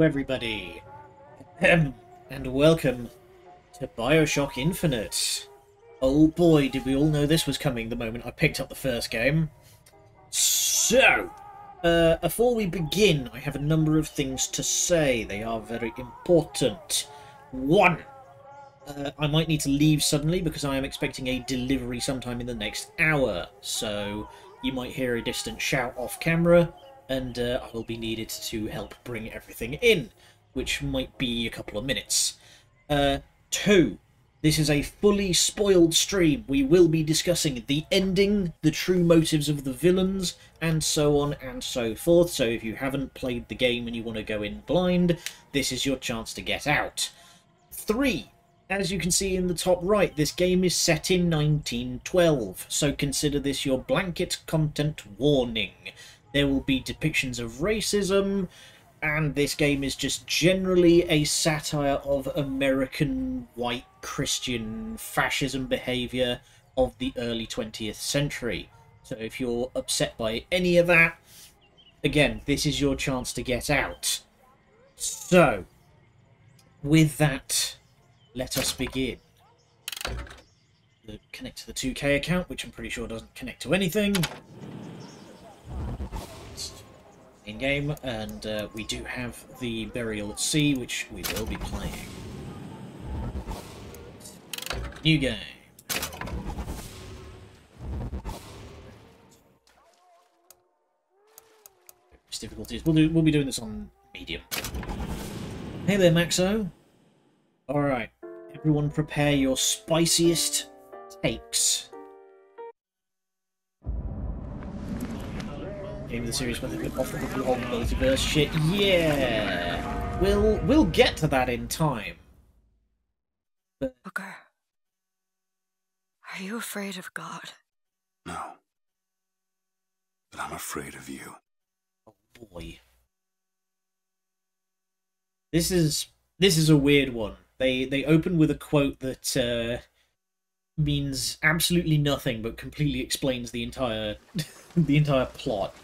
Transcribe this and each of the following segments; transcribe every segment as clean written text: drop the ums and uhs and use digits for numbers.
Everybody, and welcome to Bioshock Infinite. Oh boy, did we all know this was coming the moment I picked up the first game. So, before we begin, I have a number of things to say. They are very important. One, I might need to leave suddenly because I am expecting a delivery sometime in the next hour. So, you might hear a distant shout off camera, and I will be needed to help bring everything in, which might be a couple of minutes. Two, this is a fully spoiled stream. We will be discussing the ending, the true motives of the villains, and so on and so forth. So if you haven't played the game and you want to go in blind, this is your chance to get out. Three, as you can see in the top right, this game is set in 1912, so consider this your blanket content warning. There will be depictions of racism, and this game is just generally a satire of American white Christian fascism behaviour of the early 20th century. So if you're upset by any of that, again, this is your chance to get out. So, with that, let us begin. Connect to the 2K account, which I'm pretty sure doesn't connect to anything. In game, and we do have the Burial at Sea, which we will be playing. New game. Difficulties. We'll be doing this on medium. Hey there, Maxo. All right, everyone, prepare your spiciest takes. Game of the series where they flip off the whole multiverse shit. Yeah, we'll get to that in time. But... Booker, are you afraid of God? No, but I'm afraid of you. Oh boy, this is a weird one. They open with a quote that means absolutely nothing, but completely explains the entire the entire plot.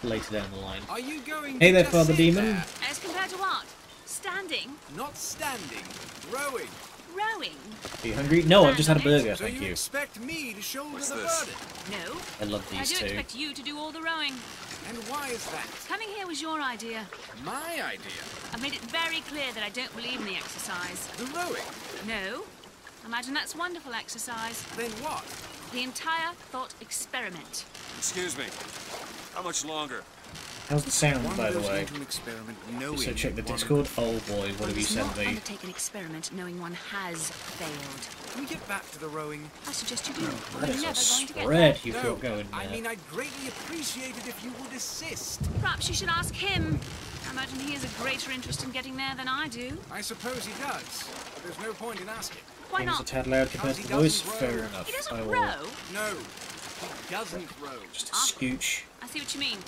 Later down the line. Are you going hey to there, just Father sit Demon. there? As compared to what? Standing? Not standing, rowing. Rowing? Are you hungry? No, I've just had a burger, So thank you you. expect me to shoulder What's the this? burden? No. I love I these do two. expect you to do all the rowing. And why is that? Coming here was your idea. My idea. I've made it very clear that I don't believe in the exercise. The rowing. No. Imagine that's wonderful exercise. Then what? The entire thought experiment. Excuse me. How much longer? How's the sound, One by the goes way? into an experiment knowing So check the one- Discord. Oh boy, what have you One does sent not me? undertake an experiment knowing one has failed. Can we get back to the rowing? I suggest you do. That You're is never a going to get spread there. you've No, got going there. I mean, I'd greatly appreciate it if you would assist. Perhaps you should ask him. I imagine he has a greater interest in getting there than I do. I suppose he does, but there's no point in asking. Why Game's a not? tad loud compared to the voice. Fair enough. He doesn't I will row. No, he doesn't row. just scooch. I see what you mean.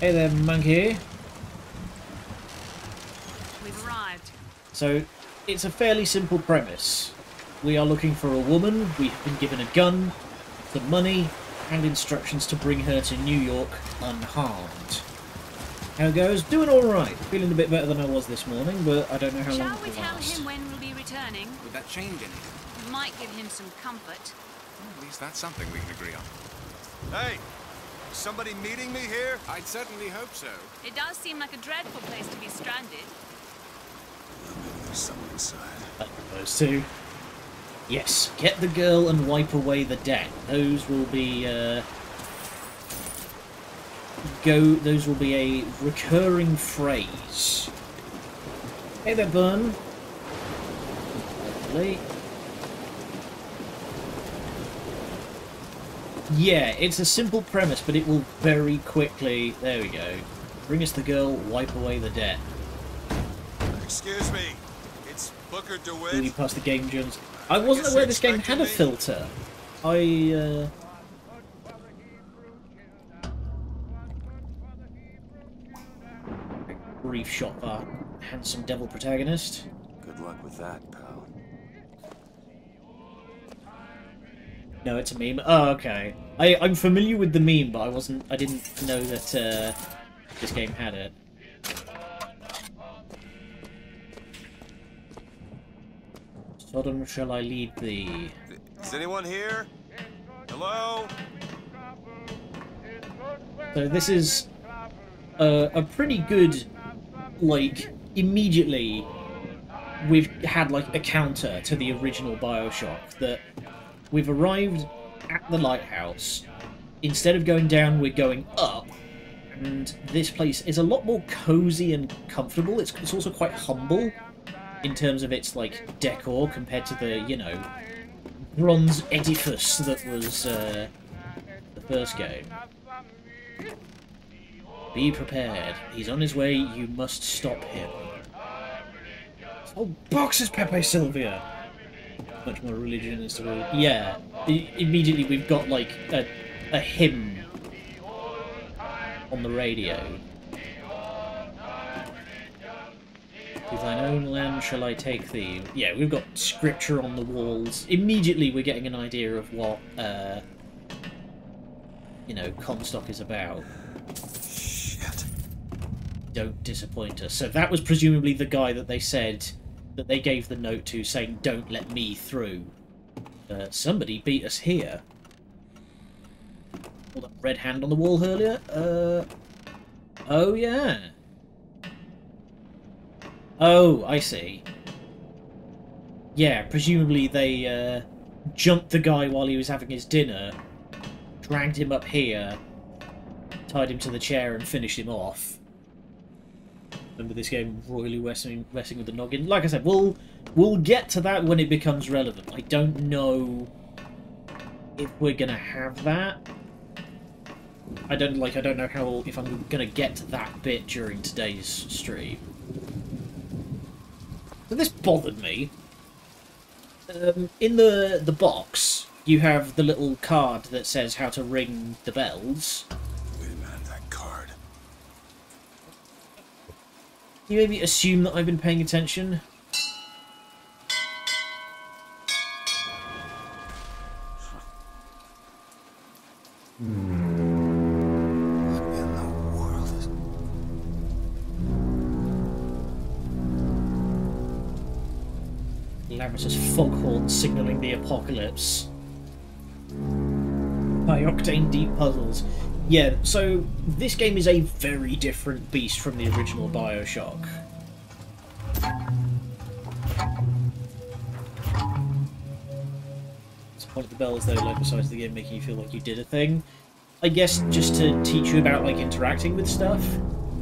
Hey there, monkey. We've arrived. So, it's a fairly simple premise. We are looking for a woman, we have been given a gun, some money, and instructions to bring her to New York unharmed. How it goes? Doing alright. Feeling a bit better than I was this morning, but I don't know how long Shall it we will tell last. him when we'll be returning? Would that change anything? Might give him some comfort. Well, at least that's something we can agree on. Hey! Is somebody meeting me here? I'd certainly hope so. It does seem like a dreadful place to be stranded. Maybe there's someone inside. Those two. Yes, get the girl and wipe away the debt. Those will be those will be a recurring phrase. Hey there, Burn. Lovely. Yeah, it's a simple premise, but it will very quickly... There we go. Bring us the girl, wipe away the debt. Excuse me. It's Booker Really DeWitt. past the game jones. I wasn't aware this game had a filter. Brief shot of our handsome devil protagonist. Good luck with that, pal. No, it's a meme. Oh, okay. I'm familiar with the meme, but I didn't know that this game had it. Sodom shall I lead thee? Is anyone here? Hello? So this is a pretty good, like, immediately we've had like a counter to the original Bioshock, that we've arrived at the lighthouse. Instead of going down, we're going up, and this place is a lot more cozy and comfortable. It's also quite humble in terms of its like decor compared to the, you know, bronze edifice that was the first game. Be prepared. He's on his way. You must stop him. Oh, boxes, Pepe Sylvia! Much more religion is to... Yeah. Immediately we've got, like, a hymn on the radio. To thine own land shall I take thee. Yeah, we've got scripture on the walls. Immediately we're getting an idea of what, you know, Comstock is about. Shit. Don't disappoint us. So that was presumably the guy that they said... that they gave the note to, saying, don't let me through. Somebody beat us here. Oh, that red hand on the wall earlier? Oh, yeah. Oh, I see. Yeah, presumably they jumped the guy while he was having his dinner, dragged him up here, tied him to the chair and finished him off. Remember this game royally messing with the noggin? Like I said, we'll get to that when it becomes relevant. I don't know if we're gonna have that. I don't know how if I'm gonna get to that bit during today's stream. So this bothered me. In the box, you have the little card that says how to ring the bells. Wait a minute, that card. You maybe assume that I've been paying attention. What in the world is... Lavis's foghorn signalling the apocalypse. High-octane deep puzzles. Yeah, so this game is a very different beast from the original Bioshock. Let's point at the bells though, like besides the game making you feel like you did a thing. I guess just to teach you about like interacting with stuff,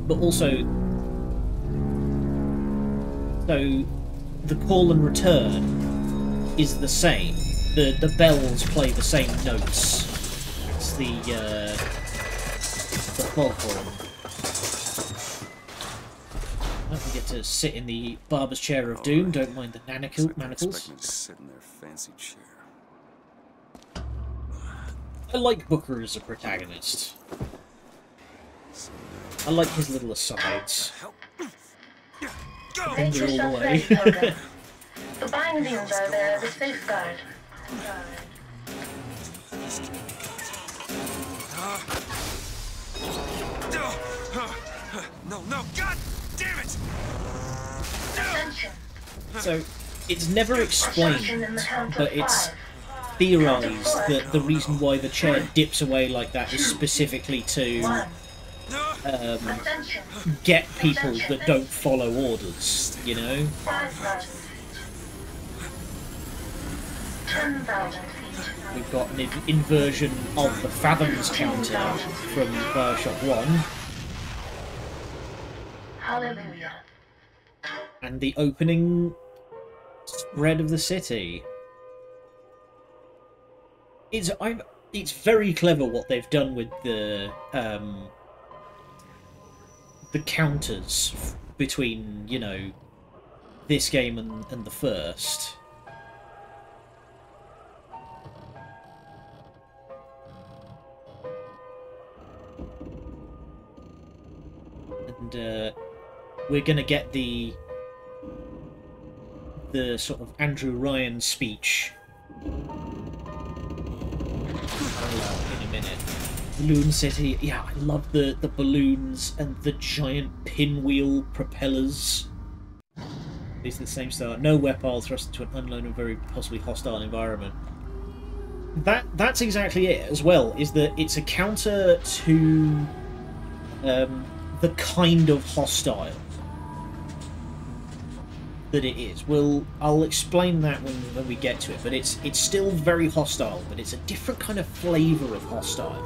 but also so the call and return is the same. The bells play the same notes. It's the foghorn. Don't forget to sit in the barber's chair of doom. Don't mind the manacles. Expect me to sit in their fancy chair. I like Booker as a protagonist. I like his little asides. Finger all the way. The bindings are there as a safeguard. No, God damn it! Attention. So, it's never explained, but it's theorised that the reason why the chair dips away like that is specifically to Attention. get people that don't follow orders, you know? 5,000 feet. 10,000 feet. We've got an inversion of the fathoms counter from Bioshock 1, Hallelujah. and the opening spread of the city. It's very clever what they've done with the counters between, you know, this game and the first. And we're gonna get the sort of Andrew Ryan speech in a minute. Balloon City. Yeah, I love the balloons and the giant pinwheel propellers. These are the same style. No weapon thrust into an unknown and very possibly hostile environment. That's exactly it as well, is that it's a counter to the kind of hostile that it is. I'll explain that when we get to it, but it's still very hostile, but it's a different kind of flavour of hostile.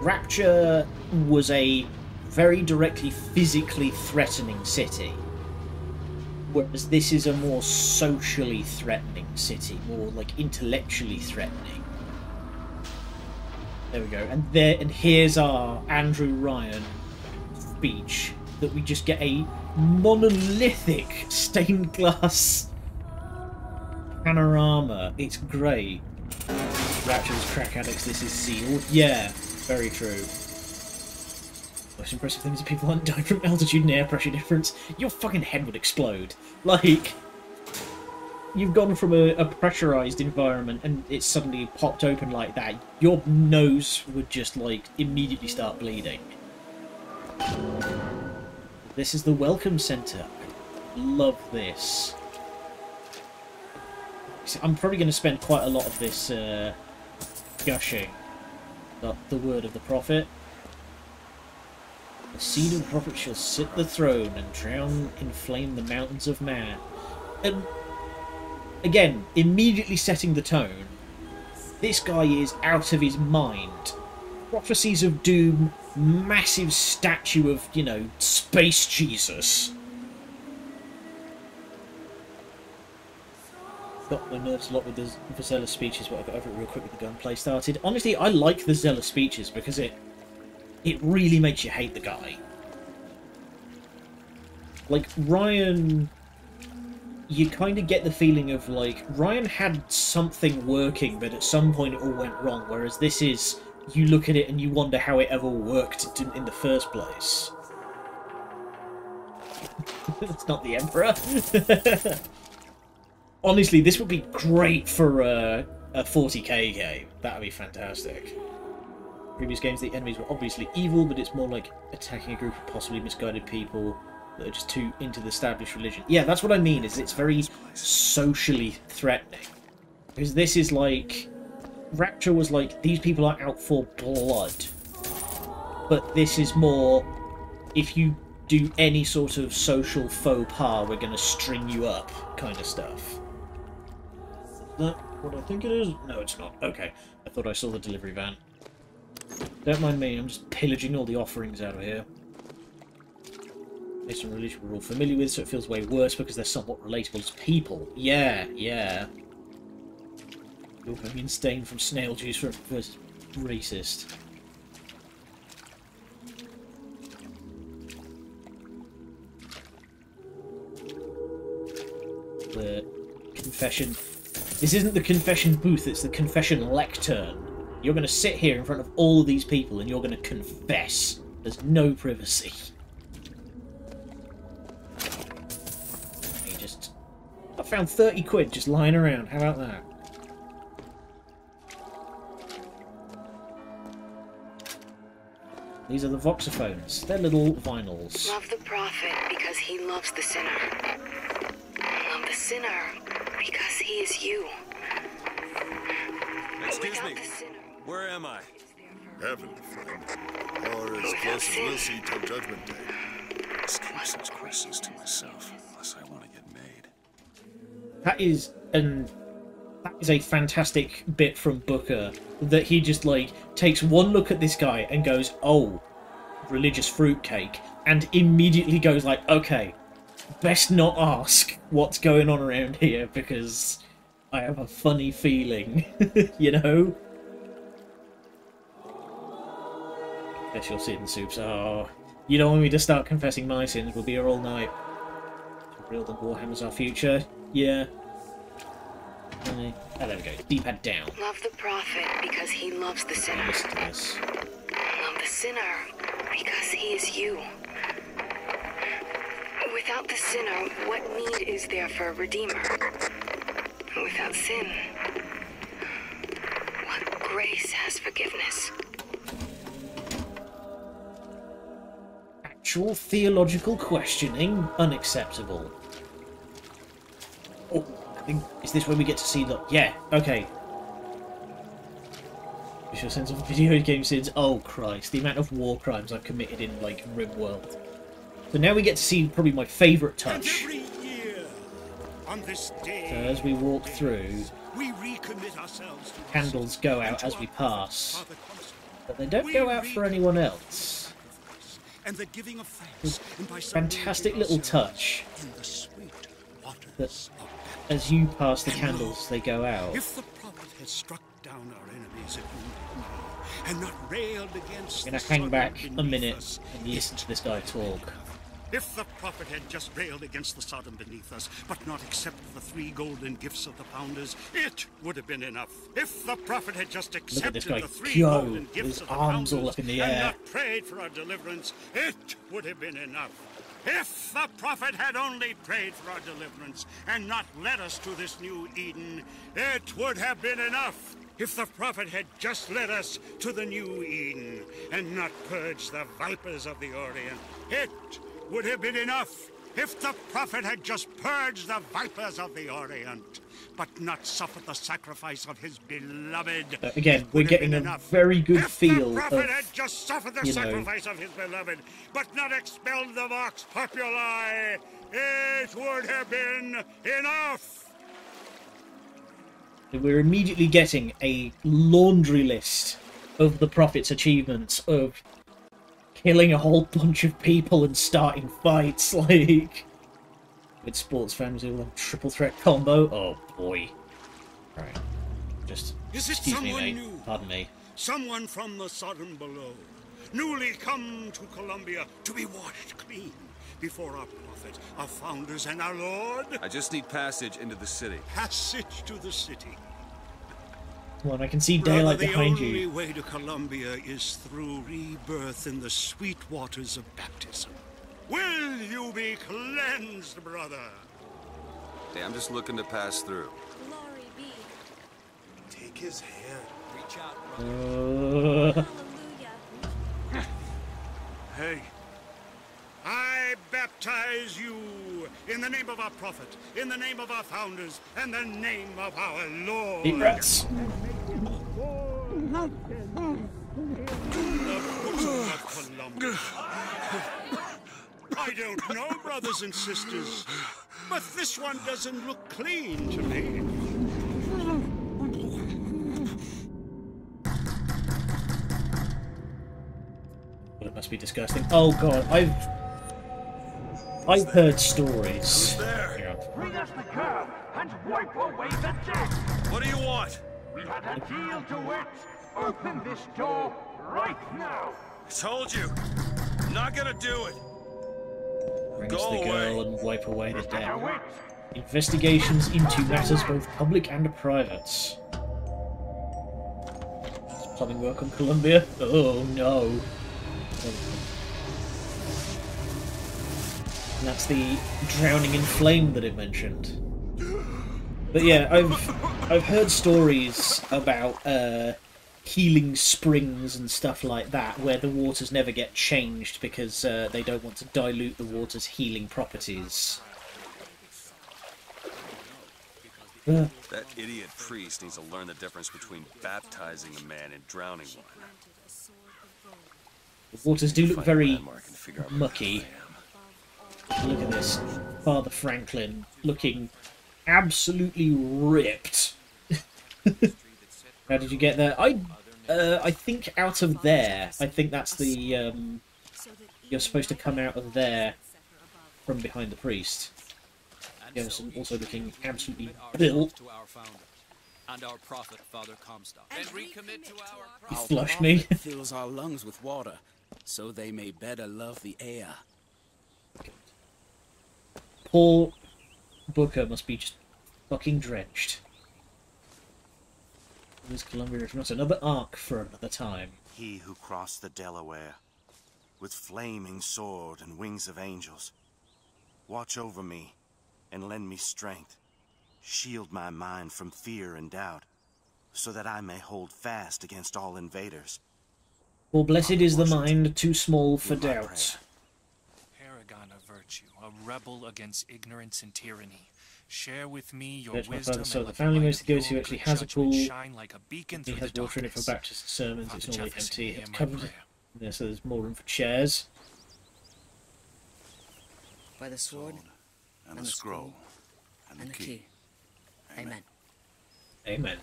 Rapture was a very directly physically threatening city, whereas this is a more socially threatening city, more like intellectually threatening. There we go. And here's our Andrew Ryan speech, that we just get a monolithic stained glass panorama. It's great. Rapture's crack addicts, this is sealed. Yeah, very true. Most impressive thing is that people aren't dying from altitude and air pressure difference. Your fucking head would explode. Like, you've gone from a pressurized environment and it's suddenly popped open like that. Your nose would just, like, immediately start bleeding. This is the Welcome Center. I love this. I'm probably going to spend quite a lot of this gushing about the word of the prophet. The seed of the prophet shall sit the throne and drown in flame the mountains of man. And again, immediately setting the tone. This guy is out of his mind. Prophecies of doom, massive statue of, you know, space Jesus. Got my nerves a lot with the zealous speeches, but I got over it real quick with the gunplay started. Honestly, I like the zealous speeches because it really makes you hate the guy. Like, Ryan, you kind of get the feeling of, like, Ryan had something working, but at some point it all went wrong, whereas this is, you look at it and you wonder how it ever worked in the first place. That's not the Emperor. Honestly, this would be great for a 40k game. That would be fantastic. Previous games, the enemies were obviously evil, but it's more like attacking a group of possibly misguided people that are just too into the established religion. Yeah, that's what I mean, is it's very socially threatening. Because this is like... Rapture was like, these people are out for blood. But this is more, if you do any sort of social faux pas, we're going to string you up kind of stuff. Is that what I think it is? No, it's not. Okay. I thought I saw the delivery van. Don't mind me, I'm just pillaging all the offerings out of here. Based on religion we're all familiar with, so it feels way worse because they're somewhat relatable as people. Yeah, yeah. Dopamine stain from snail juice versus racist. The confession. This isn't the confession booth, it's the confession lectern. You're going to sit here in front of all of these people and you're going to confess. There's no privacy. I found 30 quid just lying around. How about that? These are the voxophones. They're little vinyls. Love the prophet because he loves the sinner. Love the sinner because he is you. Excuse me. Where am I? Heaven, friend. Or as close as we'll see till Judgment Day. Asking such questions to myself, unless I want to get made. That is a fantastic bit from Booker, that he just, like, takes one look at this guy and goes, oh, religious fruitcake, and immediately goes like, okay, best not ask what's going on around here, because I have a funny feeling, you know? Guess you'll see it in soups. Oh, you don't want me to start confessing my sins, we'll be here all night. Real than Warhammer's our future, yeah. Oh, there we go. D-pad down. Love the prophet because he loves the sinner. Listen to this. Love the sinner because he is you. Without the sinner, what need is there for a redeemer? Without sin, what grace has forgiveness? intellectual, theological questioning, unacceptable. Oh, I think, is this where we get to see the... Yeah, okay. Visual sense of video game sins. Oh, Christ. The amount of war crimes I've committed in, like, RimWorld. So now we get to see probably my favourite touch. And every year, on this day, So as we walk through, we recommit ourselves to candles go out as we pass. But they don't go out for anyone else. and the giving of thanks, and by Fantastic little touch in the sweet waters that of as you pass the candles, they go out. If the prophet had struck down our enemies at wounded knee, and not railed against I'm going the to hang Sodom back a beneath minute us, and listen to this guy talk. if the prophet had just railed against the Sodom beneath us, but not accepted the 3 golden gifts of the founders, it would have been enough. If the prophet had just accepted this guy the 3 go, golden with gifts his of the arms all founders up in the and air. not prayed for our deliverance, it would have been enough. If the prophet had only prayed for our deliverance and not led us to this new Eden, it would have been enough. If the prophet had just led us to the new Eden and not purged the vipers of the Orient, it would have been enough. If the prophet had just purged the vipers of the Orient, but not suffered the sacrifice of his beloved. Again, it we're would have getting been a enough. very good If feel the prophet of, had just suffered the you know, sacrifice of his beloved, but not expelled the vox populi, it would have been enough. we're immediately getting a laundry list of the Prophet's achievements of killing a whole bunch of people and starting fights, like... With sports fans who have triple threat combo. Oh, boy. Right. Just... Is it excuse me, someone mate. new? Pardon me. Someone from the Sodom below, newly come to Columbia to be washed clean before our prophet, our founders, and our Lord. I just need passage into the city. Passage to the city. Come on, I can see daylight Brother, behind the only you. way to Columbia is through rebirth in the sweet waters of baptism. Will you be cleansed, brother? Hey, I'm just looking to pass through. Glory be. Take his hand. Reach out. Uh, Hallelujah. Hey. I baptize you in the name of our prophet, in the name of our founders, and the name of our Lord. deep breaths. The bosom of Columbia. I don't know, brothers and sisters, but this one doesn't look clean to me. Well, it must be disgusting. Oh god, I've heard stories. Hang on. Bring us the girl and wipe away the debt. What do you want? We had a deal to it. Open this door right now. I told you. I'm not gonna do it. Brings Go the girl away. and wipe away the debt. Now wait. Investigations into matters both public and private. Plumbing work on Columbia? Oh no. And that's the drowning in flame that it mentioned. But yeah, I've heard stories about healing springs and stuff like that, where the waters never get changed because they don't want to dilute the water's healing properties. That idiot priest needs to learn the difference between baptizing a man and drowning one. The waters do look Find a very landmark and figure out where mucky. I am. Look at this. Father Franklin looking absolutely ripped. How did you get there? I think out of there. I think that's the, you're supposed to come out of there from behind the priest. Yes, and also looking absolutely built. To our founder and our prophet, Father Comstock. And recommit to our He prophet. flushed me. Fills our lungs with water, so they may better love the air. Poor Booker must be just fucking drenched. This Columbia is not another arc for another time. He who crossed the Delaware, with flaming sword and wings of angels, watch over me and lend me strength. Shield my mind from fear and doubt, so that I may hold fast against all invaders. For blessed is the mind too small for Hear my doubt. prayer. paragon of virtue, a rebel against ignorance and tyranny. Share with me your There's my wisdom father, so and the let family light mostly of goes who your actually good has a judgment pool. shine like a beacon He through has the water in it for darkness. Baptist sermons. Father It's normally Jefferson, empty. hear It's my covered. prayer. Yeah, so there's more room for chairs. By the sword and the scroll and the key. Amen. Amen.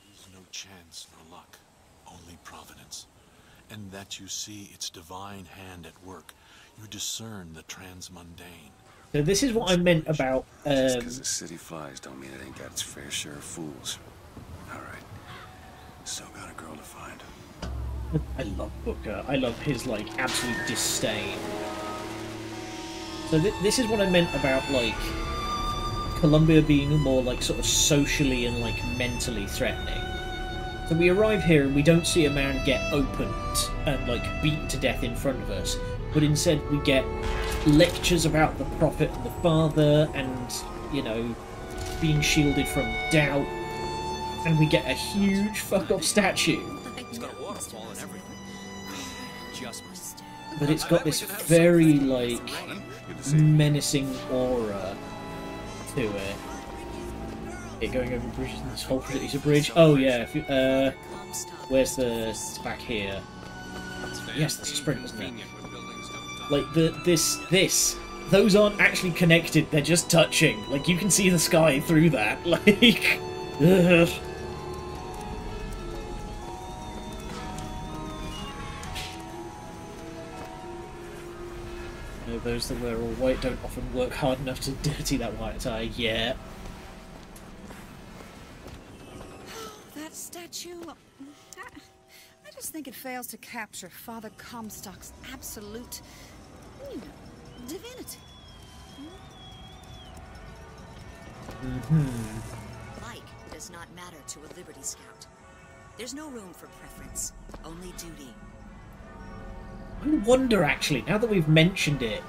There's no chance nor luck, only providence. And that you see its divine hand at work. You discern the transmundane. So this is what I meant about... Just because the city flies don't mean it ain't got its fair share of fools. Alright. Still got a girl to find. I love Booker. I love his, like, absolute disdain. So this is what I meant about, like, Columbia being more, like, sort of socially and, like, mentally threatening. So we arrive here and we don't see a man get opened and, like, beaten to death in front of us, but instead we get lectures about the Prophet and the Father and, you know, being shielded from doubt, and we get a huge fuck-off statue. It's got a waterfall and everything. Just But it's got this very, like, menacing aura to it. It going over bridges and this whole is a bridge. Oh yeah, if you, where's the... It's back here. Yes, that's a sprint, isn't it? Like, this... Those aren't actually connected, they're just touching. Like, you can see the sky through that. Like... Ugh. Those that wear all white don't often work hard enough to dirty that white tie. Yeah. That statue... I just think it fails to capture Father Comstock's absolute, you know, divinity. Like does not matter to a Liberty Scout. There's no room for preference, only duty. I wonder, actually, now that we've mentioned it,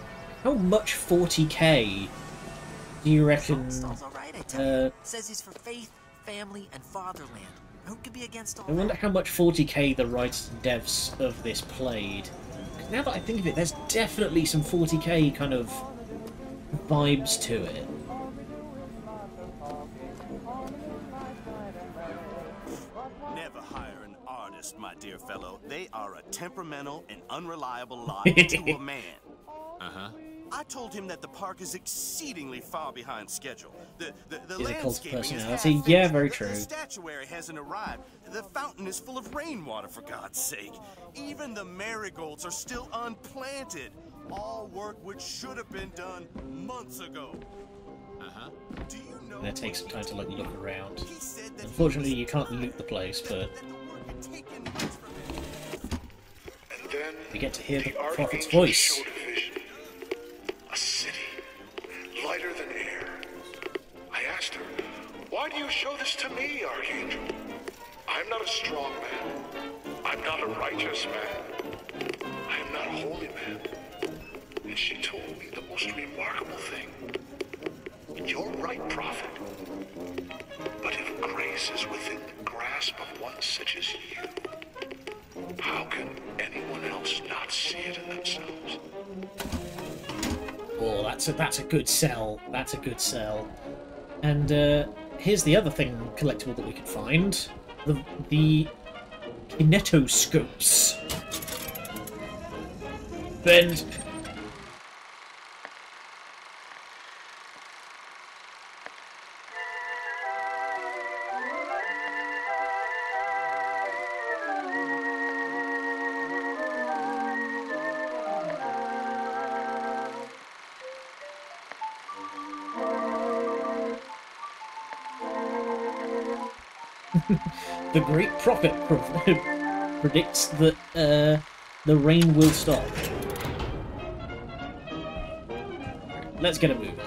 how much 40k do you reckon... Comstock's alright, I tell you. Says he's for faith, family, and fatherland. Who could be against all I wonder that? how much 40k the writers and devs of this played. 'Cause now that I think of it, there's definitely some 40k kind of vibes to it. Never hire an artist, my dear fellow. They are a temperamental and unreliable lie to a man. Uh-huh. I told him that the park is exceedingly far behind schedule. The He's a cult landscaping is personality. half Yeah, finished. very The true. statuary hasn't arrived. The fountain is full of rainwater, for God's sake. Even the marigolds are still unplanted. All work which should have been done months ago. Uh-huh. Do you know? And it takes some time to like look around. Unfortunately, you can't loot the place, but you get to hear the prophet's voice. A city, lighter than air. I asked her, why do you show this to me, Archangel? I'm not a strong man. I'm not a righteous man. I am not a holy man. And she told me the most remarkable thing. You're right, Prophet. But if grace is within the grasp of one such as you, how can anyone else not see it in themselves? Oh, that's a good sell. That's a good sell. And here's the other thing collectible that we could find: the kinetoscopes. Bend. The great prophet predicts that the rain will stop. Let's get a move.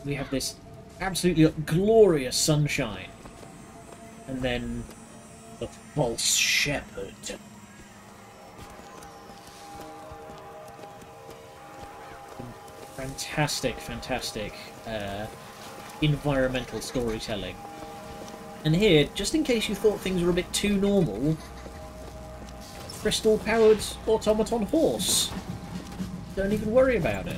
We have this absolutely glorious sunshine, and then the false shepherd. Fantastic, fantastic environmental storytelling. And here, just in case you thought things were a bit too normal, crystal-powered automaton horse. Don't even worry about it.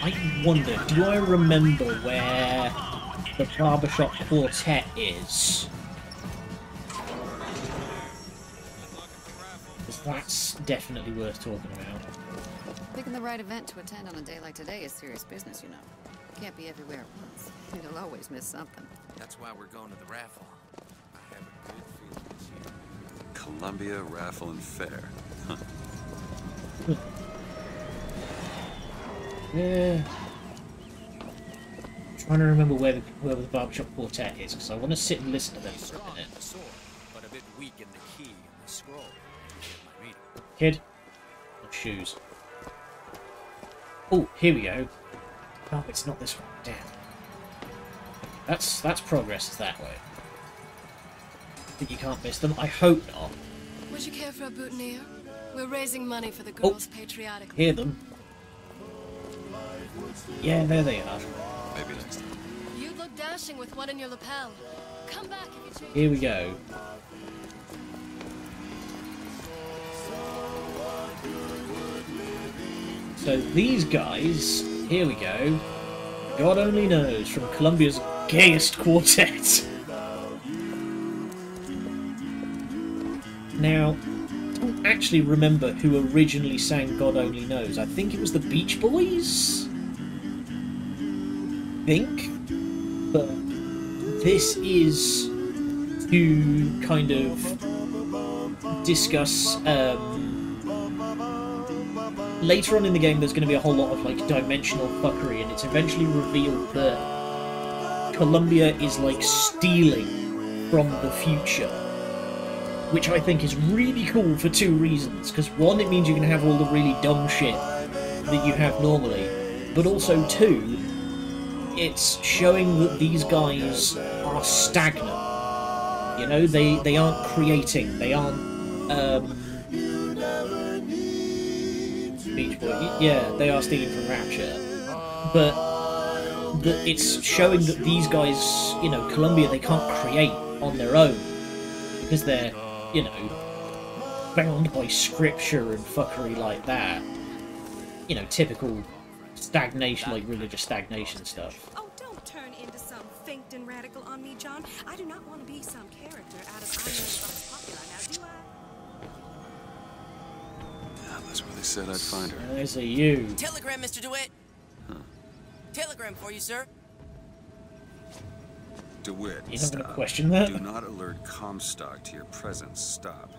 I wonder, do I remember where the Barbershop Quartet is? Because that's definitely worth talking about. Picking the right event to attend on a day like today is serious business, you know. Can't be everywhere at once. You'll always miss something. That's why we're going to the raffle. I have a good feeling this year. Columbia Raffle and Fair. Huh. Yeah. I'm trying to remember where the Barbershop Quartet is, because I want to sit and listen to them for a minute. But a bit weak in the key and the scroll. Kid, no shoes. Oh, here we go. Oh, it's not this one. Damn. That's progress that way. Think you can't miss them? I hope not. Would you care for a boutonniere? We're raising money for the girls' patriotic. Hear them. Yeah, there they are. Maybe next time. You look dashing with one in your lapel. Come back if you change. Here we go. So these guys, here we go. God only knows, from Columbia's gayest quartet. Now, I don't actually remember who originally sang God Only Knows. I think it was the Beach Boys? But this is to kind of discuss later on in the game. There's going to be a whole lot of like dimensional fuckery, and it's eventually revealed that Columbia is like stealing from the future, which I think is really cool for two reasons. Because one, it means you can have all the really dumb shit that you have normally, but also two, it's showing that these guys are stagnant. You know, they aren't creating, they aren't Beach Boy. Yeah, they are stealing from Rapture, but it's showing that these guys, you know, Columbia, they can't create on their own because they're, you know, bound by scripture and fuckery like that. You know, typical stagnation, like religious stagnation stuff. Oh, don't turn into some faint and radical on me, John. I do not want to be some character out of Popular, now do I? Yeah, that's where they said I'd find her. There's a you. Telegram, Mr. DeWitt. Huh. Telegram for you, sir. DeWitt, You're not stop. gonna question that? Do not alert Comstock to your presence. Stop.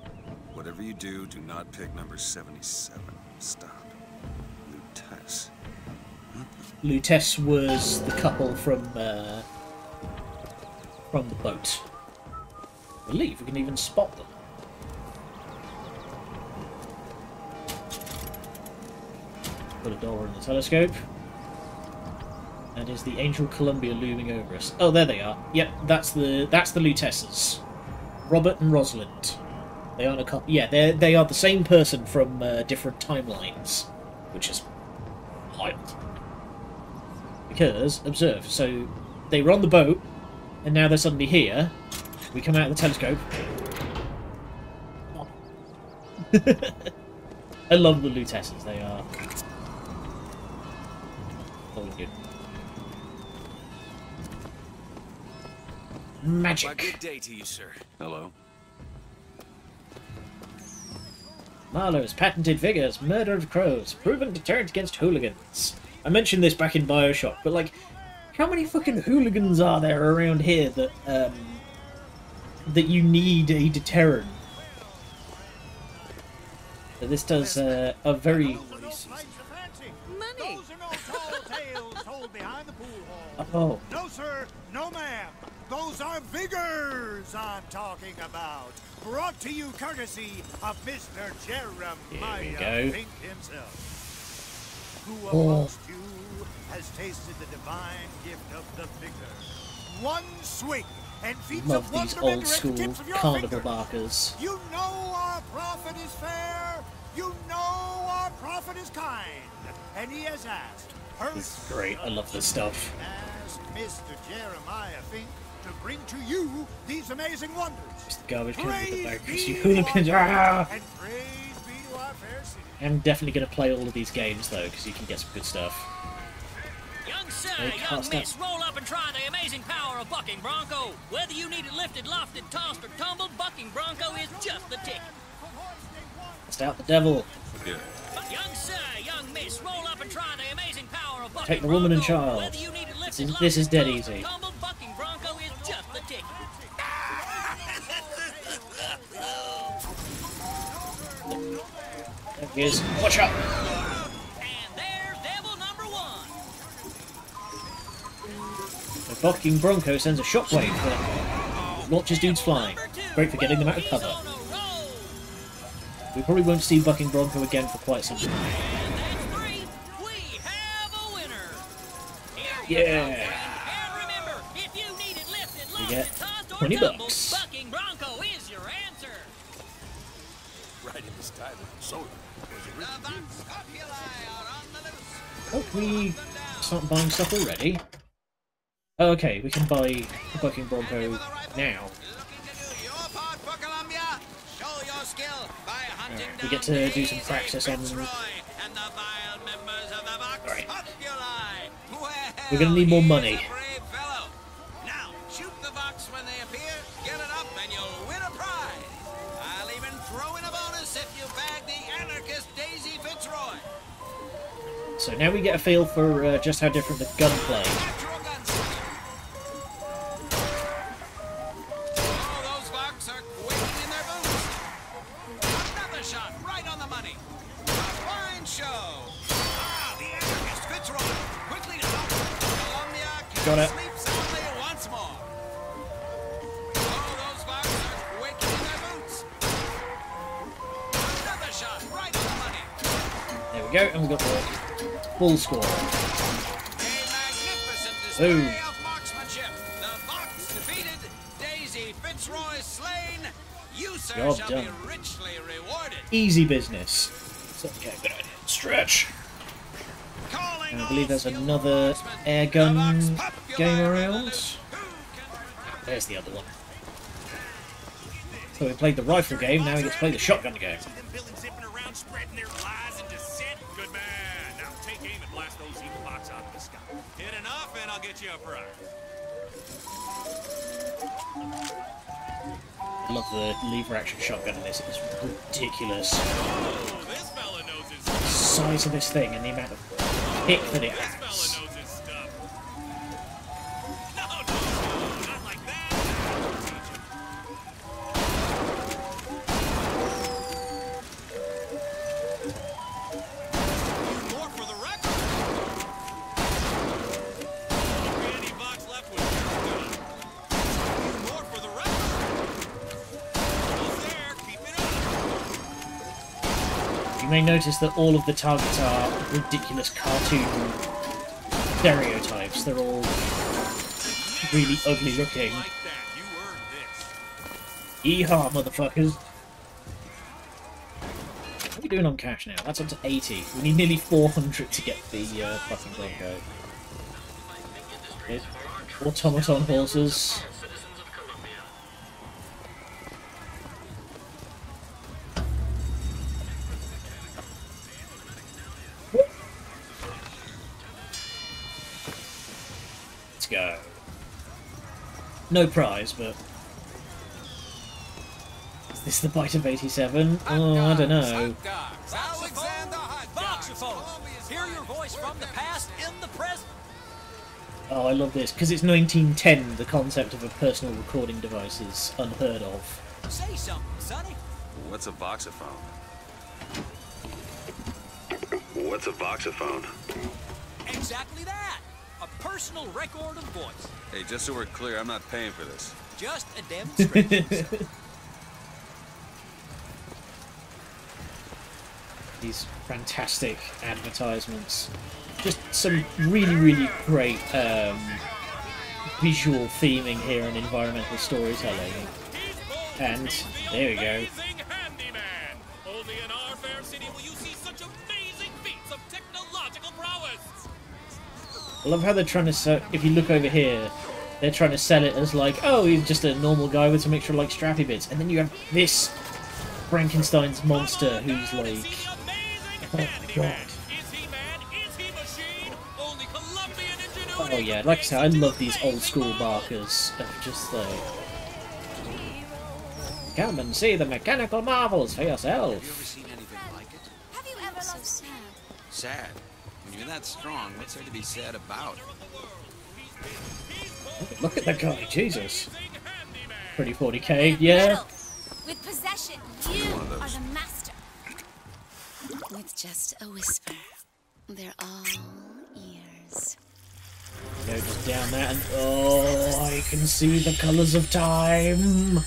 Whatever you do, do not pick number 77. Stop. Lutece. Lutece was the couple from the boat. I believe we can even spot them. Put a door in the telescope. And is the Angel Columbia looming over us? Oh, there they are. Yep, that's the Luteces. Robert and Rosalind. They aren't a couple. Yeah, they are the same person from different timelines, which is wild. Because, observe, so they were on the boat, and now they're suddenly here. We come out of the telescope. I love the Luteces, they are all good. Magic. A good day to you, sir. Hello. Marlowe's patented vigors, murder of crows, proven deterrent against hooligans. I mentioned this back in Bioshock, but like, how many fucking hooligans are there around here that that you need a deterrent? So this does a very... Money me. Those are no tall tales told behind the pool hall. Oh. No, sir. No, ma'am. Those are vigors I'm talking about. Brought to you courtesy of Mr. Jeremiah Pink himself. Who amongst you has tasted the divine gift of the vigor? One swing and feats Love of these wonderment old at the school tips of your carnival fingers. barkers. You know our prophet is fair. You know our prophet is kind. And he has asked. It's great. I love this stuff. Asked Mr. Jeremiah Fink to bring to you these amazing wonders. It's the garbage can with the bags. Praise You be hooligans. to our Ah! and praise be to our fair city. I'm definitely going to play all of these games though, because you can get some good stuff. Young sir, They young cast miss, roll up and try the amazing power of Bucking Bronco. Whether you need it lifted, lofted, tossed, or tumbled, Bucking Bronco is just the ticket. Cast out the devil. Young sir, young miss, roll up and try the amazing power of Bucking Take the woman and Bronco. child. Whether you need it lifted, This is dead lofted, easy. tumbled, Bucking Bronco is just the ticket. There he is. Watch out! And there's devil number one. The Bucking Bronco sends a shockwave that launches dudes flying. Great for getting them out of cover. We probably won't see Bucking Bronco again for quite some time. Yeah! We get 20 bucks. Bucking Bronco is your answer. Right in the style of soda. Oh, can we start buying stuff already? Oh, okay, we can buy the Bucking Bronco now. We get to do some practice on... Right. We're gonna need more money. Now, shoot the Vox when they appear, get it up, and you'll win a prize. I'll even throw in a bonus if you bag the anarchist Daisy Fitzroy. So now we get a feel for just how different the gunplay. Oh, those Vox are quaking in their boots. Another shot, right on the money. A fine show. Ah, the anarchist Fitzroy. Quickly to help. Columbia can Got it. sleep soundly once more. Oh, those Vox are quaking in their boots. Another shot, right on the money. There we go, and we got the full score. Display of marksmanship. The Vox defeated. Daisy Fitzroy slain. You, sir, Job shall done. be richly rewarded. Easy business. So, okay, good idea. Stretch. And I believe there's another air gun game around. There's the other one. So we played the rifle game, now we get to play the shotgun game. Good man. Now take aim and blast those evil box out of the sky. Hit enough and I'll get you a prize. I love the lever action shotgun in this, it's ridiculous. Oh, this fella knows his The size of this thing and the amount of kick that it This has. fella knows his stuff. No, not like that. More for the record. Any box left with more for the record. Almost there. Keep it up. You may notice that all of the targets are ridiculous cartoon stereotypes. They're all really ugly looking. Yeehaw, motherfuckers! What are we doing on cash now? That's up to 80. We need nearly 400 to get the fucking Bronco. Here's automaton horses. Let's go. No prize, but... Is this the bite of 87? Oh, I don't know. Voxophone, hear your voice from the past in the present. Oh, I love this. Because it's 1910, the concept of a personal recording device is unheard of. Say something, Sonny. What's a voxophone? What's a voxophone? Exactly that. A personal record of voice. Hey, just so we're clear, I'm not paying for this. Just a demonstration, sir. These fantastic advertisements. Just some really, really great visual theming here and environmental storytelling. And there we go. Only in our fair city will you see such amazing feats of technological prowess. I love how they're trying to if you look over here, they're trying to sell it as like, oh, he's just a normal guy with some extra like strappy bits, and then you have this Frankenstein's monster who's like, oh god. Oh yeah, like I said, I love these old school markers of just like, come and see the mechanical marvels for yourself. Have you ever seen anything like it? Have you ever so sad? Sad? When you're that strong, what's there to be sad about? Look at the guy, Jesus. Pretty 40k, yeah. With possession, you are the master. With just a whisper, they're all ears. Go just down that and oh, I can see the colours of time.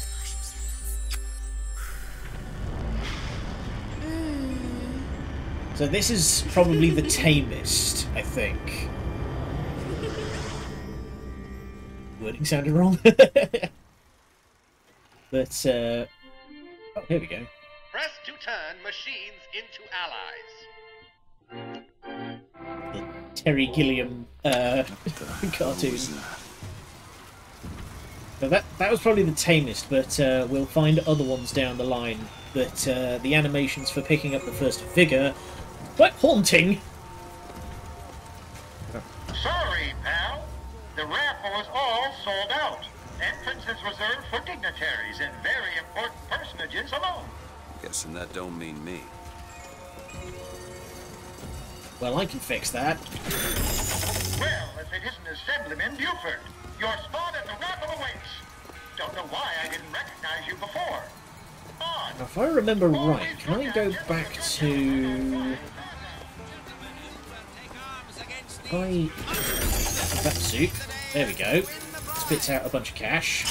So this is probably the tamest, I think. Wording sounded wrong. But, oh, here we go. Press to turn machines into allies. The Terry Gilliam cartoon. So that was probably the tamest, but we'll find other ones down the line. But the animations for picking up the first figure, quite haunting. Sorry, pal. The raffle is all sold out. Entrance is reserved for dignitaries and very important personages alone. Guessing that don't mean me. Well, I can fix that. Well, if it isn't Assemblyman Buford, your spot at the raffle awaits. Don't know why I didn't recognize you before. On. Now, if I remember right, can I go back to... that suit. There we go. Spits out a bunch of cash.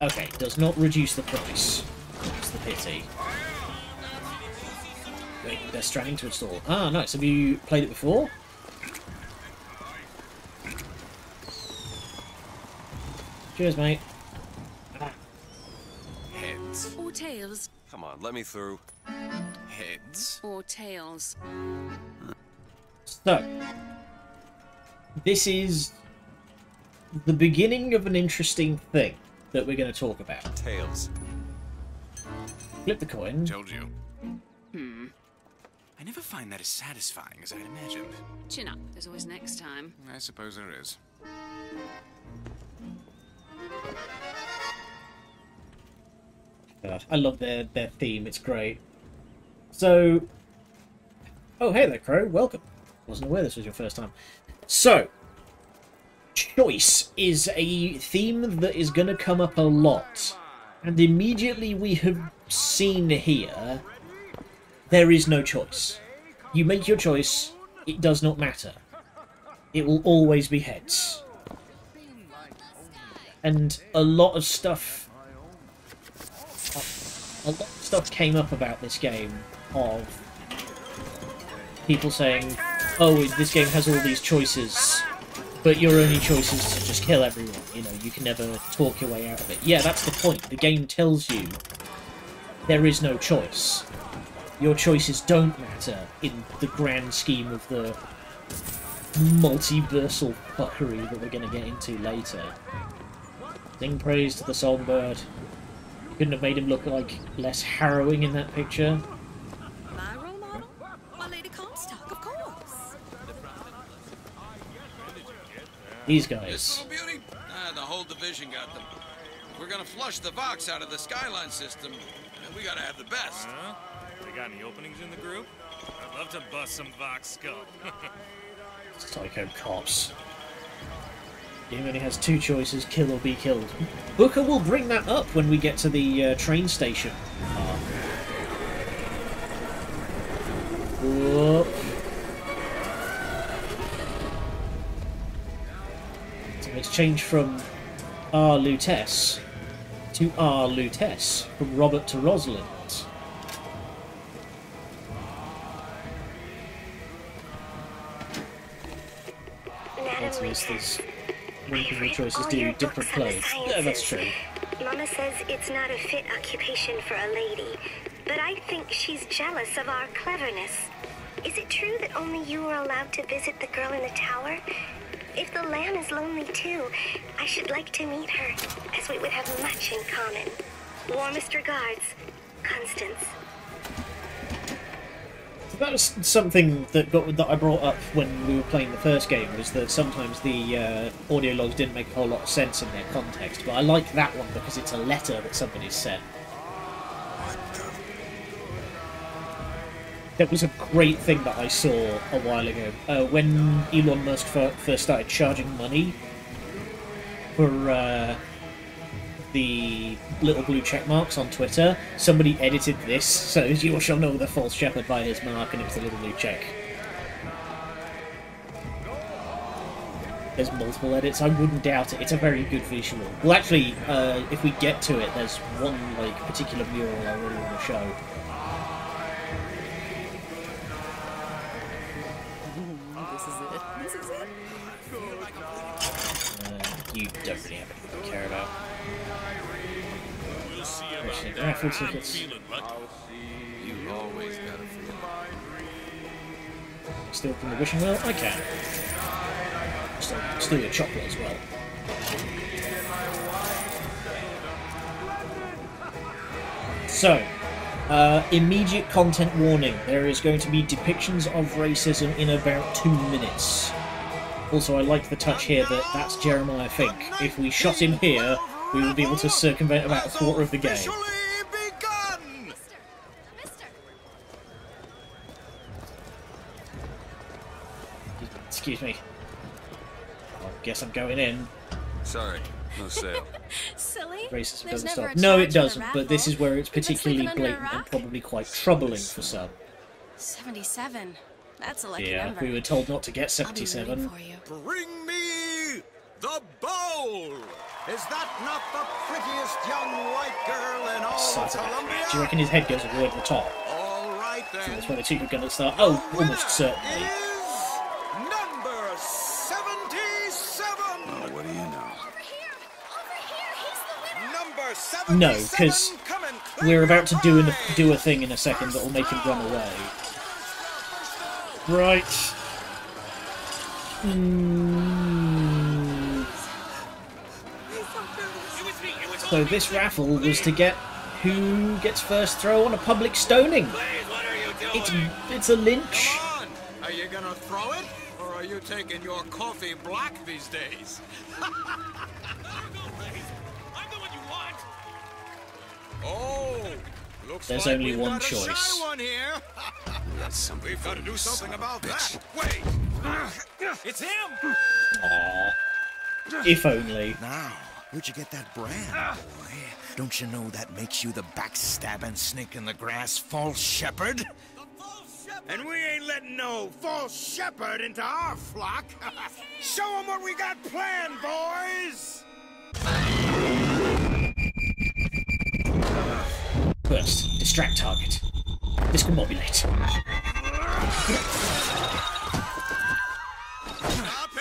Okay, does not reduce the price. That's the pity. Wait, they're Stranding to install. Ah, nice. Have you played it before? Cheers, mate. Heads. Or tails. Come on, let me through. Heads. Or tails. So, this is the beginning of an interesting thing that we're going to talk about. Tails. Flip the coin. Told you. I never find that as satisfying as I'd imagined. Chin up. There's always next time. I suppose there is. I love their theme. It's great. So, oh hey there, Crow. Welcome. Wasn't aware this was your first time. So, choice is a theme that is going to come up a lot, and immediately we have seen here there is no choice. You make your choice. It does not matter. It will always be heads. And a lot of stuff came up about this game of people saying, oh, this game has all these choices, but your only choice is to just kill everyone. You know, you can never talk your way out of it. Yeah, that's the point. The game tells you there is no choice. Your choices don't matter in the grand scheme of the multiversal fuckery that we're going to get into later. Sing praise to the songbird. Couldn't have made him look like less harrowing in that picture. My role model? My Lady Comstock, of course. These guys. This little beauty? The whole division got them. If we're gonna flush the Vox out of the Skyline system, we gotta have the best. They got any openings in the group? I'd love to bust some Vox skull. Psycho cops. Game only has two choices, kill or be killed. Booker will bring that up when we get to the train station. Whoop. So it's changed from our Lutess to our Lutess, from Robert to Rosalind. There's multiple choices do different clothes. Yeah, that's true. Mama says it's not a fit occupation for a lady, but I think she's jealous of our cleverness. Is it true that only you are allowed to visit the girl in the tower? If the lamb is lonely too, I should like to meet her, as we would have much in common. Warmest regards, Constance. That was something that I brought up when we were playing the first game, was that sometimes the audio logs didn't make a whole lot of sense in their context, but I like that one because it's a letter that somebody's sent. That was a great thing that I saw a while ago. When Elon Musk first started charging money for the little blue check marks on Twitter, somebody edited this, so you shall know the false shepherd by his mark, and it was the little blue check. There's multiple edits, I wouldn't doubt it, it's a very good visual. Well actually, if we get to it, there's one particular mural I really want to show. This is it. You don't really have anything to care about. We'll see about that. Raffle I'm tickets. feeling lucky. You always got a feeling. Steal from the wishing well? I can. Steal your chocolate as well. So, immediate content warning. There is going to be depictions of racism in about 2 minutes. Also, I like the touch here that that's Jeremiah Fink. If we shot him here, we would be able to circumvent about a quarter of the game. Excuse me. I guess I'm going in. Sorry, no sale. Silly. Racism There's doesn't never stop. a No, charge it for the doesn't, but this is where it's particularly Sleeping under a blatant and rock? probably quite troubling for some. 77. That's a lucky Yeah, number. we were told not to get I'll be 77. rooting for you. Bring me the bowl! Is that not the prettiest young white girl in all of Columbia? Do you reckon his head goes all the way to the top? All right So then. that's where the two are going to start. Oh, almost certainly. Number 77! Oh, what do you know? Number 77! No, because we're about to do a thing in a second that will make him run away. Right. So this raffle was to get who gets first throw on a public stoning. It's a lynch. Come on! Are you gonna throw it? Or are you taking your coffee black these days? Oh, looks There's like only we've one got a choice. shy one here. We've got to do something about that. Wait, it's him. Aww. If only. Now, where'd you get that brand, boy? Don't you know that makes you the backstabbing snake in the grass false shepherd? And we ain't letting no false shepherd into our flock. Show them what we got planned, boys! First, distract target. This will mobilate.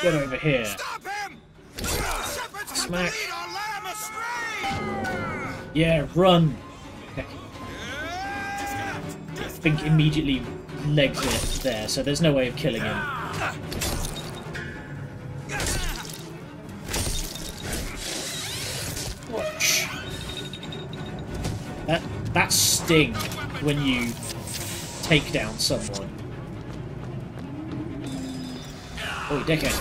Get over here. Stop him! Smack. Yeah, run. I think immediately legs it there, so there's no way of killing him. Watch. That sting when you take down someone. Oh, dickhead.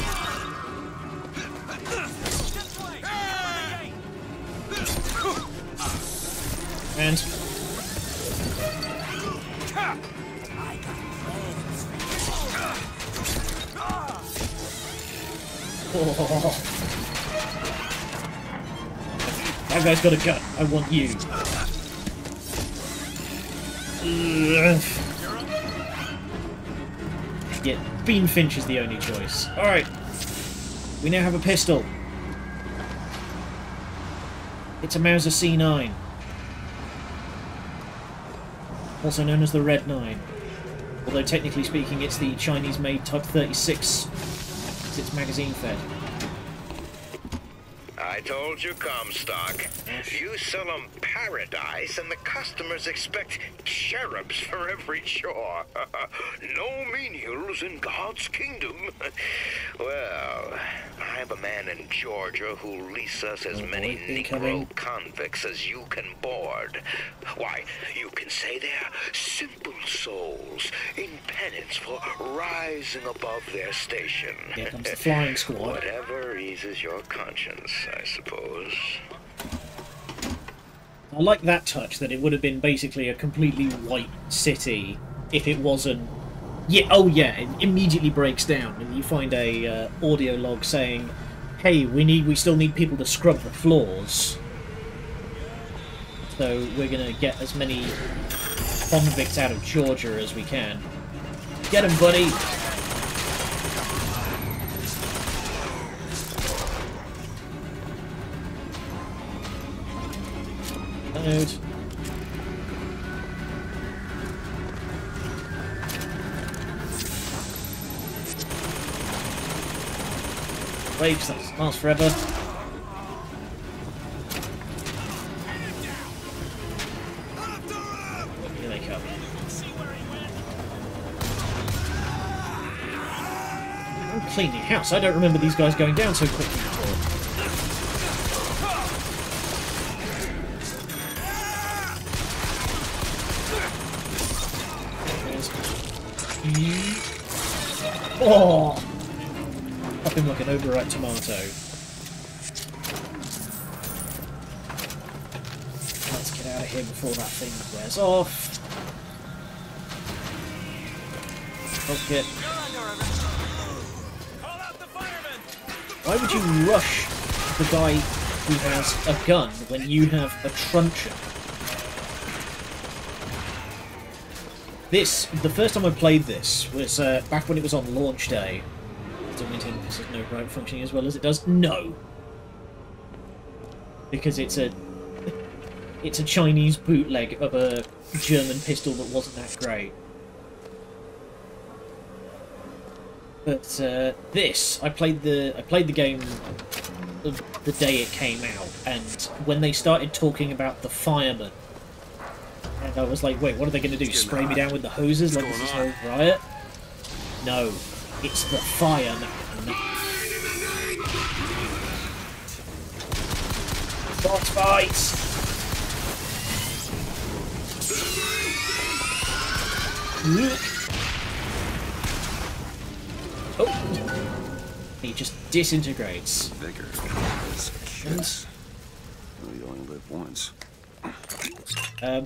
And oh. That guy's got a gun. I want you. Yeah, Beanfinch is the only choice. Alright. We now have a pistol. It's a Mauser C9. Also known as the Red 9. Although technically speaking it's the Chinese-made Type 36. Because it's magazine fed. I told you, Comstock. You sell them paradise, and the customers expect cherubs for every chore. No menials in God's kingdom. Well, I have a man in Georgia who'll lease us as many Negro convicts as you can board. Why, you can say they're simple souls in penance for rising above their station. Here comes the flying squad. Whatever eases your conscience, I suppose. I like that touch, that it would have been basically a completely white city if it wasn't... Yeah, oh yeah, it immediately breaks down and you find a audio log saying, hey, we still need people to scrub the floors. So we're gonna get as many convicts out of Georgia as we can. Get him, buddy! Load. Waves, that lasts forever. Here they come. I'm cleaning house. I don't remember these guys going down so quickly before. Oh! Pop him like an overripe tomato. Let's get out of here before that thing wears off. Okay. Why would you rush the guy who has a gun when you have a truncheon? The first time I played this was back when it was on launch day. Does it maintain the pistol's no right functioning as well as it does? No! Because it's a Chinese bootleg of a German pistol that wasn't that great. But this, I played the game the day it came out, and when they started talking about the fireman, and I was like, wait, what are they going to do? Spray me down with the hoses like this is no riot? No, it's the fireman. Box fights! Oh! He just disintegrates. Vigor. Yes. We only live once.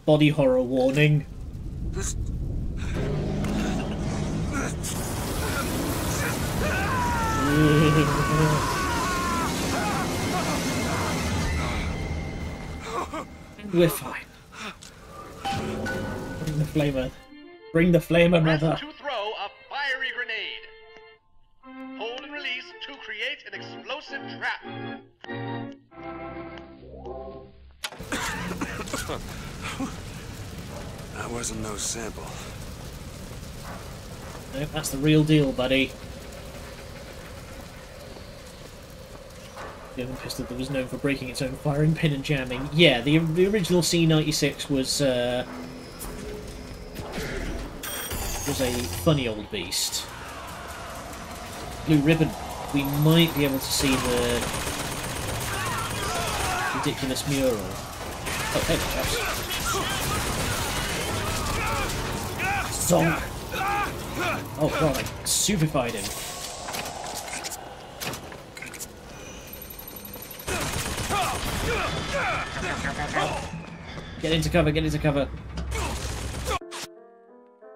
Body horror warning. We're fine. Bring the flamer. Bring the flamer, mother. To throw a fiery grenade. Hold and release to create an explosive trap. That wasn't no sample. Nope, that's the real deal, buddy. The other pistol that was known for breaking its own firing pin and jamming. Yeah, the original C96 was a funny old beast. Blue ribbon. We might be able to see the ridiculous mural. Oh, hey, chaps. Zonk! Oh god, I stupefied him. Get into cover, get into cover.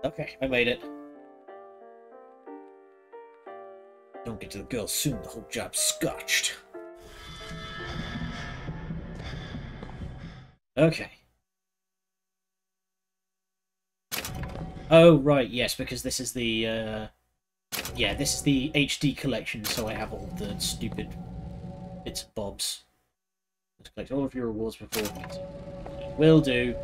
Okay, I made it. Don't get to the girl soon, the whole job's scotched. Okay. Oh, right, yes, because this is the yeah, this is the HD collection, so I have all the stupid bits and bobs. Let's collect all of your rewards before. Will do.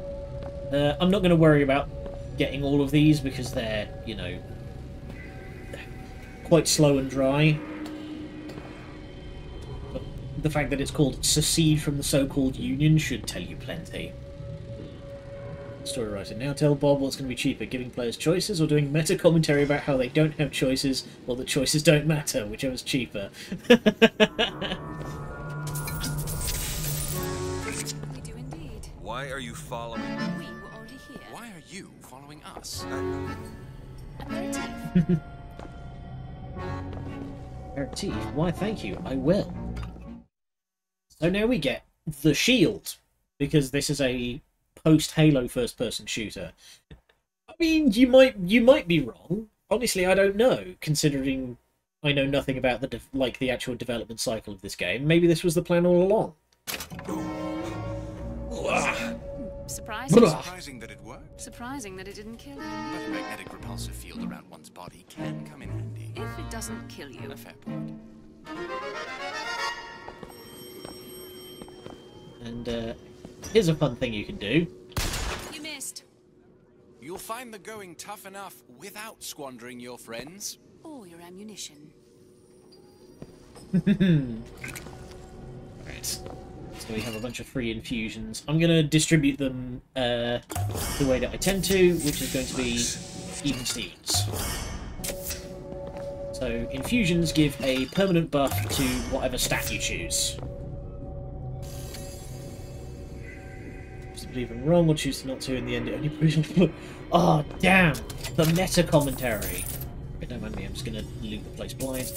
I'm not going to worry about getting all of these because they're, you know, quite slow and dry. But the fact that it's called Secede from the So-Called Union should tell you plenty. Story writer. Now tell Bob what's going to be cheaper, giving players choices or doing meta commentary about how they don't have choices or the choices don't matter, whichever's cheaper. We do indeed. Why are you following? We were already here. Why are you following us? Aperitif. Aperitif? Why, thank you. I will. So now we get the shield, because this is a post-Halo first-person shooter. I mean, you might be wrong. Honestly, I don't know, considering I know nothing about the actual development cycle of this game. Maybe this was the plan all along. Surprising. Surprising that it worked. Surprising that it didn't kill him. But a magnetic repulsive field around one's body can come in handy. If it doesn't kill you. A fair point. And here's a fun thing you can do. You missed. You'll find the going tough enough without squandering your friends. Or your ammunition. Right. So we have a bunch of free infusions. I'm going to distribute them the way that I tend to, which is going to be even Stevens. So infusions give a permanent buff to whatever stat you choose. Choose to believe I'm wrong or choose to not to. In the end, it only proves. Oh damn! The meta commentary. Okay, don't mind me. I'm just going to loot the place blind.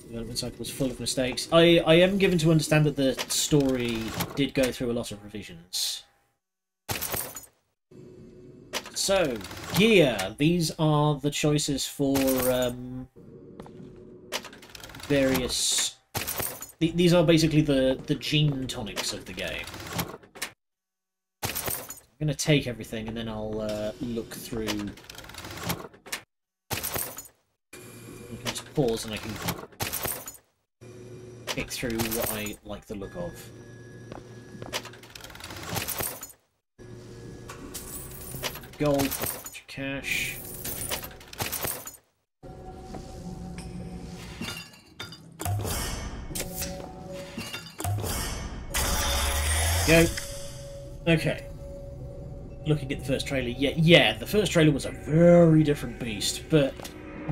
The development cycle was full of mistakes. I am given to understand that the story did go through a lot of revisions. So, gear. These are the choices for various... These are basically the gene tonics of the game. I'm going to take everything and then I'll look through... I can just pause and I can pick through what I like the look of. Gold, cash. Go. Okay. Looking at the first trailer, yeah, the first trailer was a very different beast, but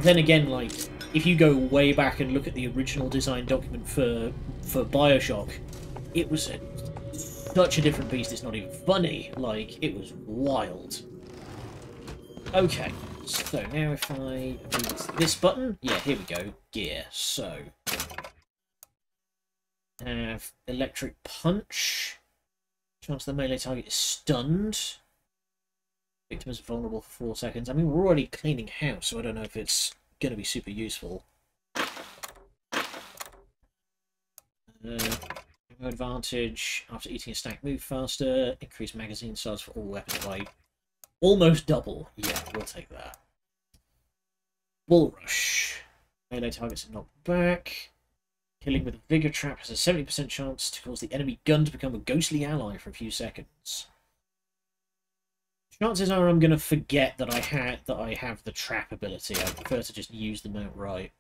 then again, like, if you go way back and look at the original design document for Bioshock, it was such a different beast, it's not even funny. Like, it was wild. Okay, so now if I use this button, yeah, here we go, gear. So, have electric punch. Chance the melee target is stunned. Victim is vulnerable for 4 seconds. I mean, we're already cleaning house, so I don't know if it's going to be super useful. No advantage. After eating a snack, move faster. Increase magazine size for all weapons by almost double. Yeah, we'll take that. Bull Rush. Melee targets are knocked back. Killing with a Vigor Trap has a 70% chance to cause the enemy gun to become a ghostly ally for a few seconds. Chances are I'm going to forget that I have the trap ability. I prefer to just use them outright.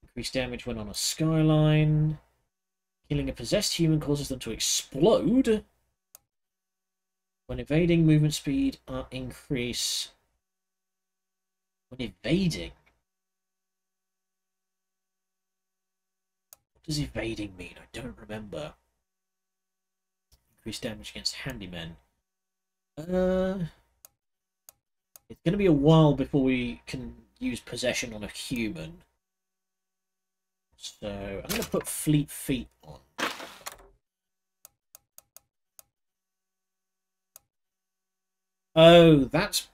Increased damage when on a skyline. Killing a possessed human causes them to explode. When evading, movement speed increase. When evading? What does evading mean? I don't remember. Increased damage against handymen. It's going to be a while before we can use possession on a human. So I'm going to put Fleet Feet on. Oh, that's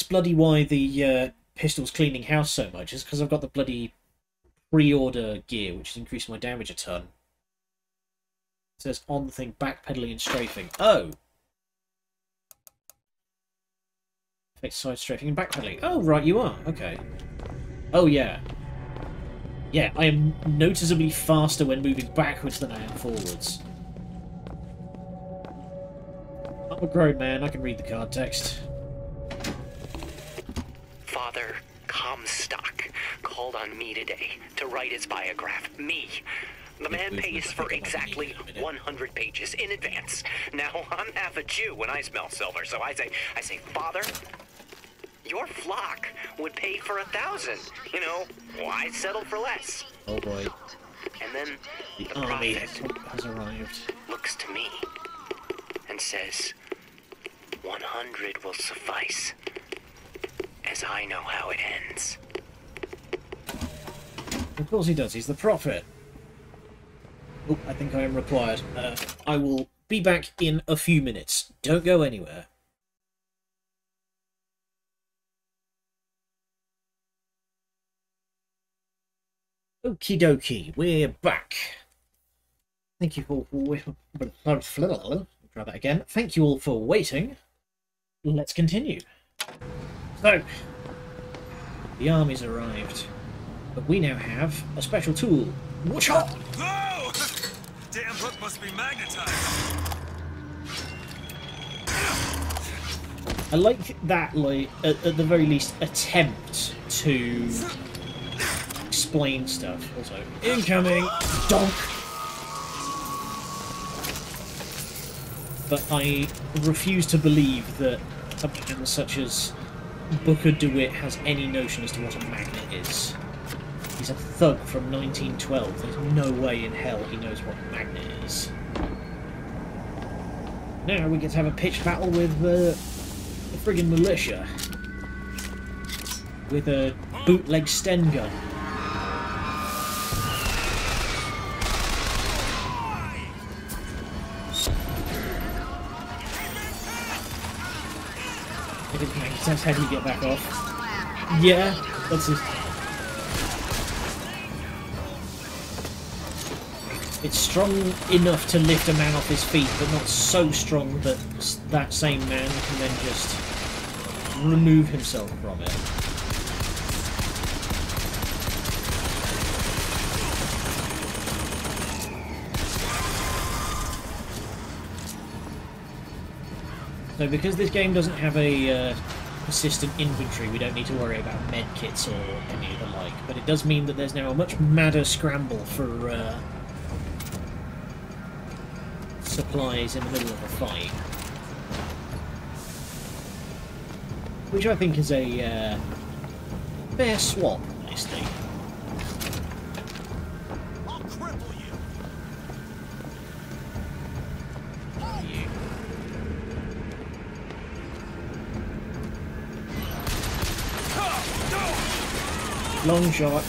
bloody why the pistol's cleaning house so much. It's because I've got the bloody pre-order gear, which has increased my damage a ton. It says on the thing, backpedaling and strafing. Oh! Take side strafing and backpedaling. Oh, right, you are. Okay. Oh, yeah. Yeah, I am noticeably faster when moving backwards than I am forwards. I'm a grown man, I can read the card text. Father Comstock called on me today to write his biograph. Me. The man pays for exactly 100 pages in advance. Now, I'm half a Jew when I smell silver, so I say, Father, your flock would pay for 1,000. You know, why settle for less? Oh boy. And then The the army prophet has arrived. looks to me and says, 100 will suffice, as I know how it ends. Of course he does, he's the prophet. Oh, I think I am required. I will be back in a few minutes. Don't go anywhere. Okie dokie, we're back. Thank you all for try that again. Thank you all for waiting. Let's continue. So, the army's arrived, but we now have a special tool. Watch out! Oh! Damn hook must be magnetized. I like that, like, at the very least, attempt to explain stuff. Also, incoming! Donk! But I refuse to believe that a man such as Booker DeWitt has any notion as to what a magnet is. He's a thug from 1912. There's no way in hell he knows what a magnet is. Now we get to have a pitched battle with the friggin' militia. With a bootleg Sten gun. That's how you get back off. Yeah, that's it. It's strong enough to lift a man off his feet, but not so strong that that same man can then just remove himself from it. So because this game doesn't have a persistent inventory, we don't need to worry about medkits or any of the like, but it does mean that there's now a much madder scramble for supplies in the middle of a fight. Which I think is a fair swap, honestly. I'll cripple you. Long shot.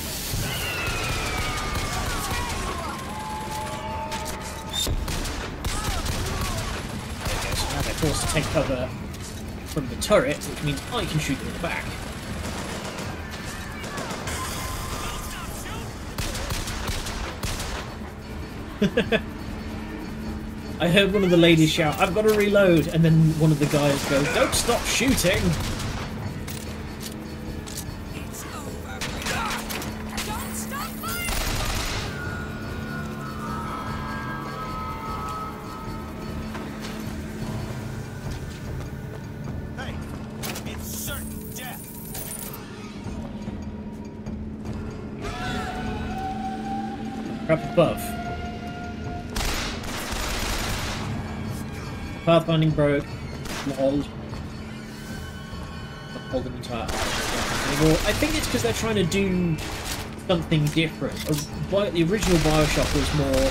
Okay, so now they're forced to take cover from the turret, which means I can shoot them in the back. I heard one of the ladies shout, "I've got to reload," and then one of the guys goes, "Don't stop shooting!" Up above. Pathfinding broke. Lol. Not hold an entire anymore. I think it's because they're trying to do something different. The original Bioshock was more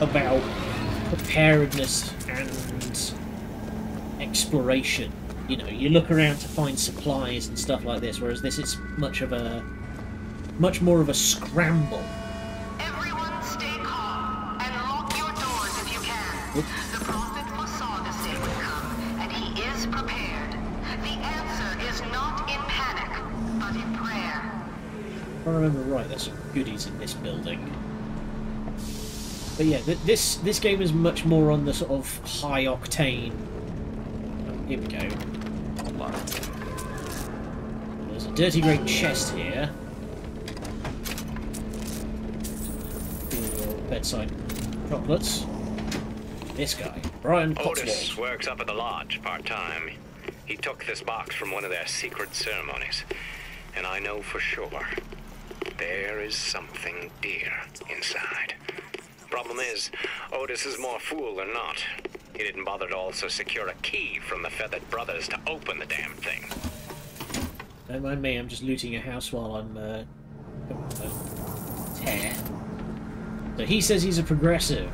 about preparedness and exploration. You know, you look around to find supplies and stuff like this, whereas this is much more of a scramble. The prophet foresaw this day would come, and he is prepared. The answer is not in panic, but in prayer. If I remember right, there's some goodies in this building. But yeah, this game is much more on the sort of high octane. Here we go. dirty great chest here. For bedside chocolates. This guy, Brian Cotswold. Otis works up at the lodge part-time. He took this box from one of their secret ceremonies. And I know for sure there is something dear inside. Problem is, Otis is more fool than not. He didn't bother to also secure a key from the Feathered Brothers to open the damn thing. Don't mind me, I'm just looting a house while I'm tear. So he says he's a progressive.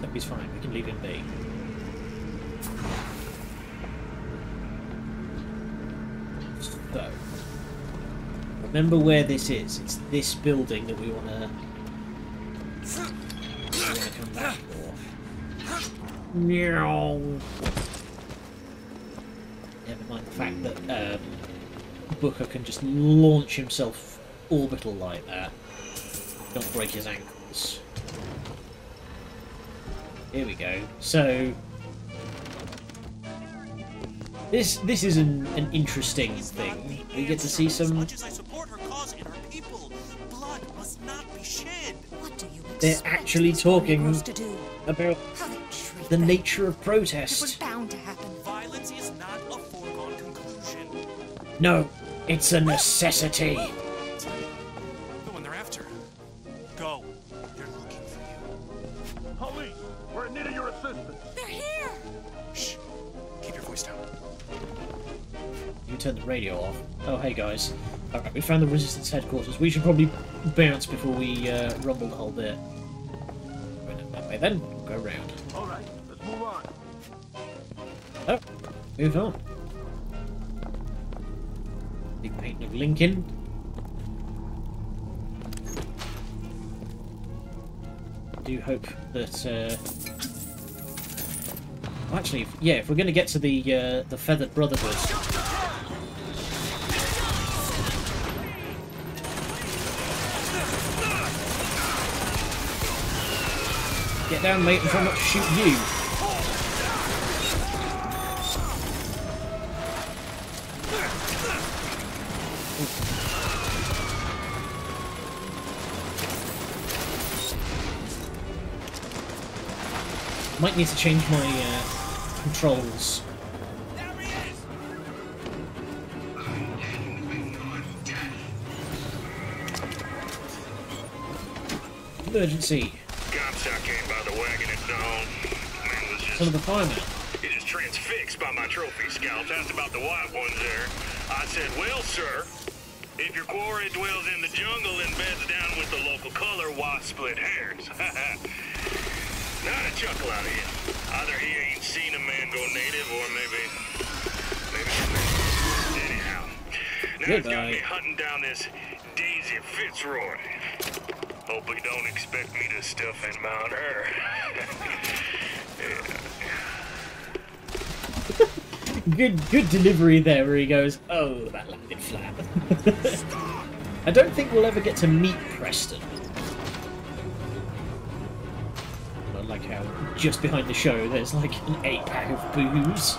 So he's fine, we can leave him be. So, remember where this is. It's this building that we want to come back for. Meow. Never mind the fact that Booker can just launch himself orbital like that. Don't break his ankles. Here we go. So this is an interesting thing. We get to see some. Much as I support her cause and her people, blood must not be shed. What do you They're actually talking about the nature of It was protest. bound to happen. Violence is not a foregone conclusion. No, it's a necessity. The one they're after. Go. They're looking for you. Police, we're in need of your assistance. They're here! Shh. Keep your voice down. You turn the radio off. Oh, hey guys. Alright, we found the Resistance headquarters. We should probably bounce before we rumble the whole bit. Right, that way then. Go round. Alright, let's move on. Oh, move on. Big painting of Lincoln. I do hope that. Well, actually, yeah, if we're going to get to the Feathered Brotherhood. Get down, mate, and try not to shoot you. Might need to change my controls. Emergency. Comstock came by the wagon at dawn. Man was just... Son of a fireman. He just transfixed by my trophy scalps. Asked about the white ones there. I said, well, sir, if your quarry dwells in the jungle and beds down with the local color, why split hairs? Not a chuckle out of him. Either he ain't seen a man go native, or maybe anyhow. Now he's got me hunting down this Daisy Fitzroy. Hope he don't expect me to stuff and mount her. Good delivery there, where he goes, "Oh, that landed flat." I don't think we'll ever get to meet Preston. I like how just behind the show there's like an 8-pack of booze.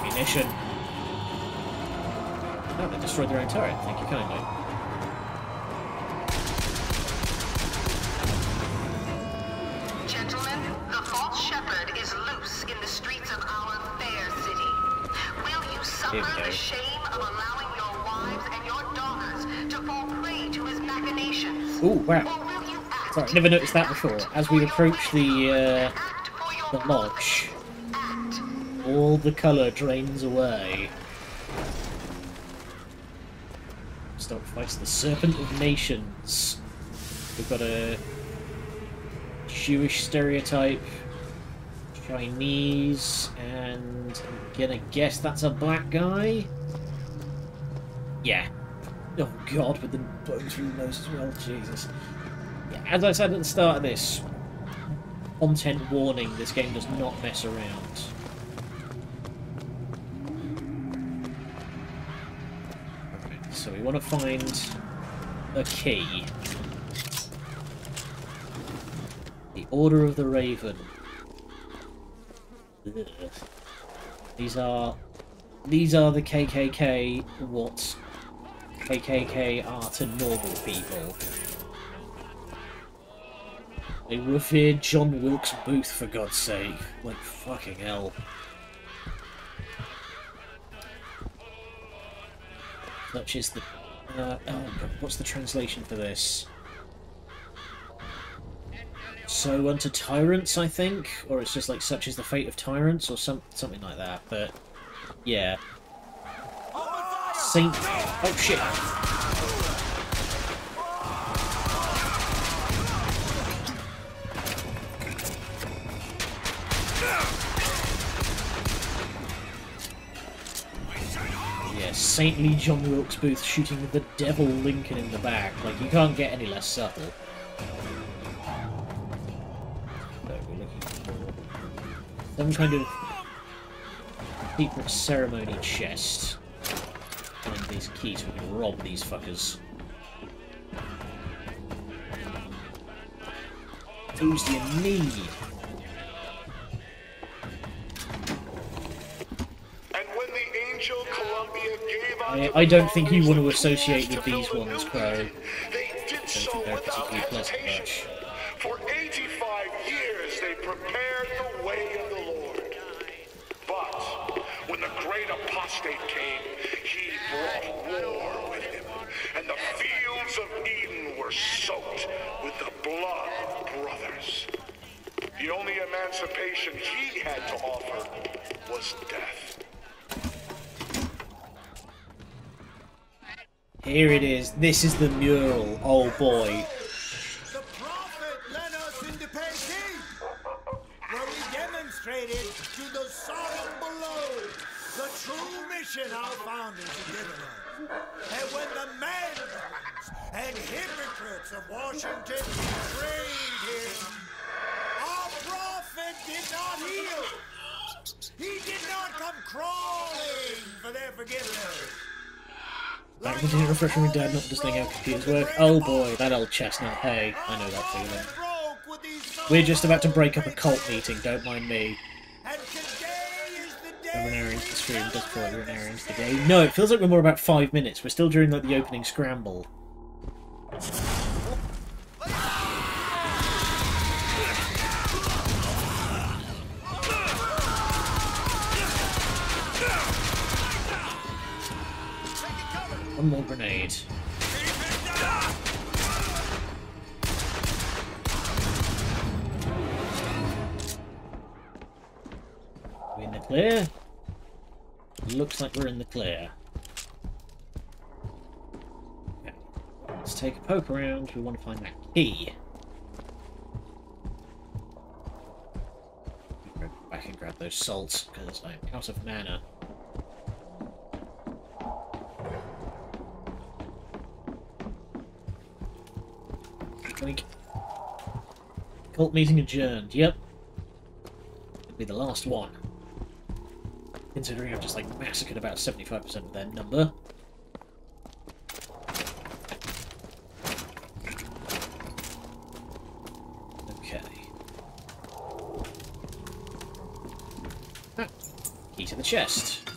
Ammunition. Oh, they destroyed their own turret. Thank you kindly. Gentlemen, the false shepherd is loose in the streets of our fair city. Will you suffer the shame of allowing your wives and your daughters to fall prey to his machinations? Ooh, wow. Sorry, never noticed that before. As we approach the lodge, all the colour drains away. Start fighting the Serpent of Nations. We've got a Jewish stereotype, Chinese, and I'm gonna guess that's a black guy? Yeah. Oh god, with the bones through the nose as well, Jesus. Yeah, as I said at the start of this, content warning, this game does not mess around. Alright, so we want to find a key. The Order of the Raven. Ugh. These are the KKK what KKK are to normal people. They revered John Wilkes Booth, for God's sake. Like, fucking hell. Such is the... what's the translation for this? So unto tyrants, I think? Or it's just like, such is the fate of tyrants, or something like that, but... yeah. Saint... oh shit! Yeah, saintly John Wilkes Booth shooting the devil Lincoln in the back. Like, you can't get any less subtle. So we're looking for some kind of secret ceremony chest. Find these keys so we can rob these fuckers. Who's do you need? I don't think you want to associate with these ones, Crow. I don't think they're particularly pleasant much. For 85 years they prepared the way of the Lord. But when the great apostate came, he brought war with him, and the fields of Eden were soaked with the blood of brothers. The only emancipation he had to offer was death. Here it is. This is the mural. Oh boy. The prophet led us into Peking, where we demonstrated to the Sodom below the true mission our founders had given us. And when the madmans and hypocrites of Washington betrayed him, our prophet did not heal. He did not come crawling for their forgiveness. Back to refreshing my dad, not understanding how computers work. Oh boy, that old chestnut. Hey, I know that feeling. We're just about to break up a cult meeting, don't mind me. We're an hour into the stream, does feel like we're an hour into the game. No, it feels like we're more about 5 minutes. We're still during like the opening scramble. One more grenade. Are we in the clear? Looks like we're in the clear. Okay. Let's take a poke around. We want to find that key. Go back and grab those salts because I'm out of mana. Cult meeting adjourned. Yep. It'll be the last one. Considering I've just like massacred about 75% of their number. Okay. Ah, key to the chest.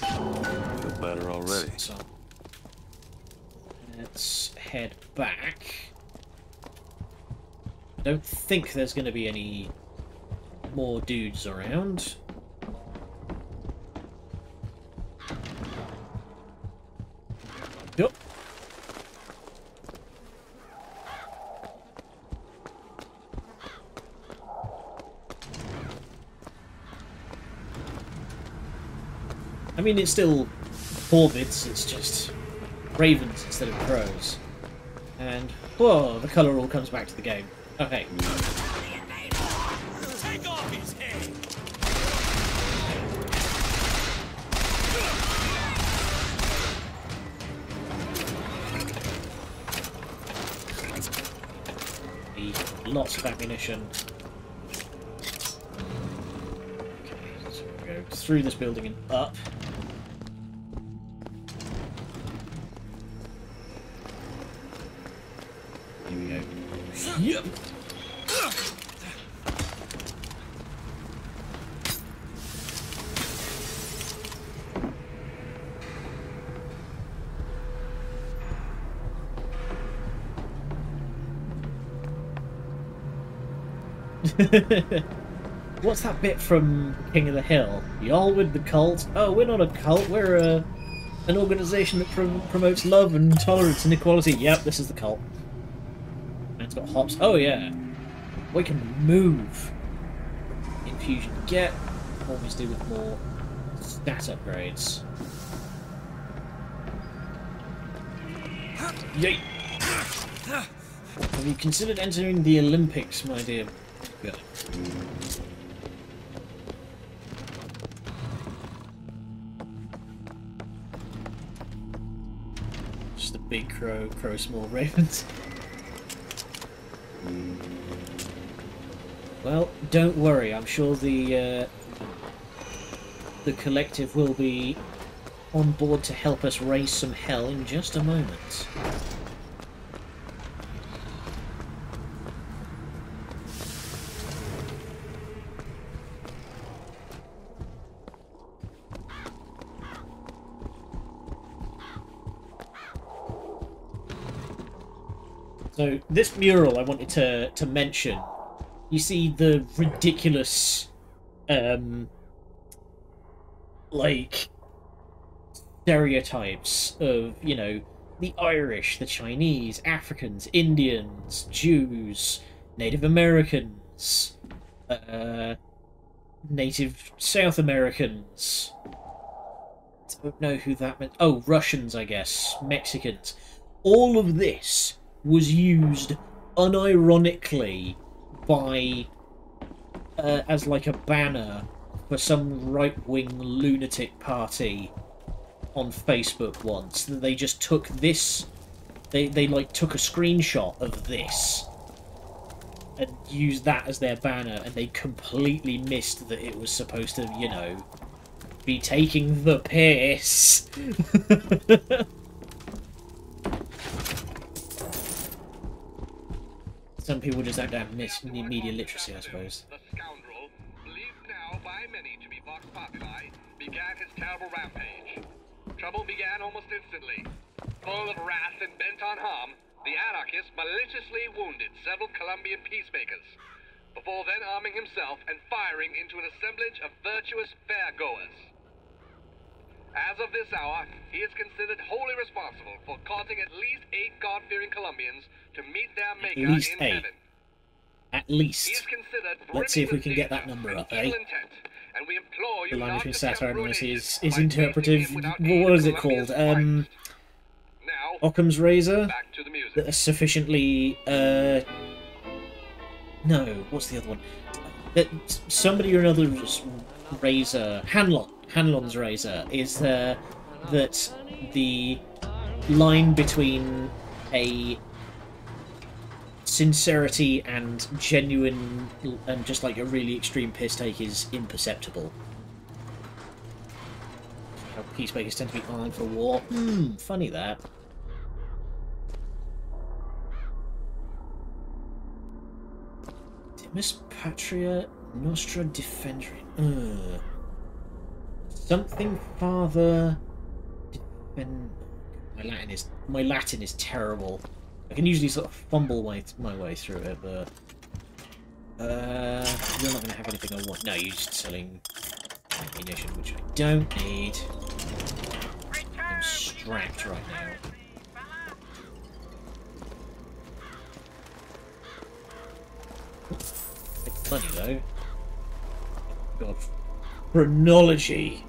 Feel better already. So, let's head back. I don't think there's going to be any more dudes around. Yep. I mean, it's still Corvids, it's just ravens instead of crows. And, whoa, the colour all comes back to the game. Okay. Take off his head. Lots of ammunition. Okay, so we go through this building and up. Here we go. Yep. What's that bit from King of the Hill? Y'all with the cult? Oh, we're not a cult. We're an organisation that promotes love and tolerance and equality. Yep, this is the cult. And it's got hops. Oh yeah. We can move. Infusion get. Always do with more stat upgrades. Yay! Have you considered entering the Olympics, my dear? Good. Just a big crow, small ravens. Well, don't worry. I'm sure the collective will be on board to help us raise some hell in just a moment. So, this mural I wanted to mention, you see the ridiculous, like, stereotypes of, you know, the Irish, the Chinese, Africans, Indians, Jews, Native Americans, Native South Americans. I don't know who that meant. Oh, Russians, I guess. Mexicans. All of this was used unironically by as like a banner for some right-wing lunatic party on Facebook once. They just took this, they like took a screenshot of this and used that as their banner, and they completely missed that it was supposed to, you know, be taking the piss. Some people just don't have media literacy, I suppose. The scoundrel, believed now by many to be Vox Populi, began his terrible rampage. Trouble began almost instantly. Full of wrath and bent on harm, the anarchist maliciously wounded several Colombian peacemakers, before then arming himself and firing into an assemblage of virtuous fairgoers. As of this hour, he is considered wholly responsible for causing at least 8 God-fearing Colombians to meet their Maker in heaven. At least. Let's see if we can get that number up, eh? And we implore The you line not between to satire and tempt mercy ruination is by interpretive. facing him without What aid is it of called? Colombia's Occam's razor? back to the music. That are sufficiently, no, what's the other one? That somebody or another's razor, Hanlon's razor, is that the line between a sincerity and genuine and just like a really extreme piss take is imperceptible. How peacemakers tend to be armed for war. Funny that. Miss Patria Nostra Defendri. Something Father Defend. My Latin is terrible. I can usually sort of fumble my way through it, but you're not going to have anything I want. No, you're just selling ammunition, which I don't need. I'm strapped right now. It's funny though. God, phrenology.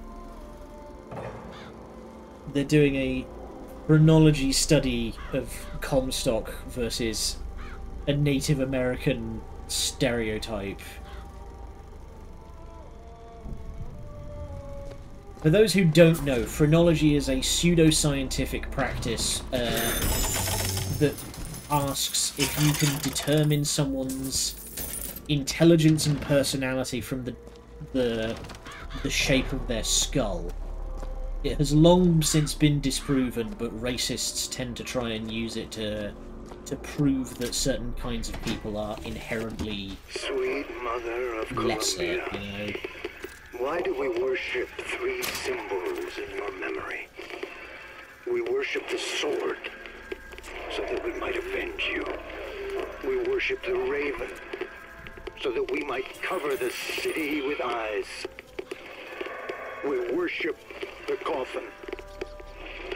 They're doing a phrenology study of Comstock versus a Native American stereotype. For those who don't know, phrenology is a pseudoscientific practice that asks if you can determine someone's intelligence and personality from the shape of their skull. It has long since been disproven, but racists tend to try and use it to prove that certain kinds of people are inherently Sweet mother of lesser, Columbia, you know. why do we worship 3 symbols in your memory? We worship the sword, so that we might avenge you. We worship the raven, so that we might cover the city with eyes. We worship the coffin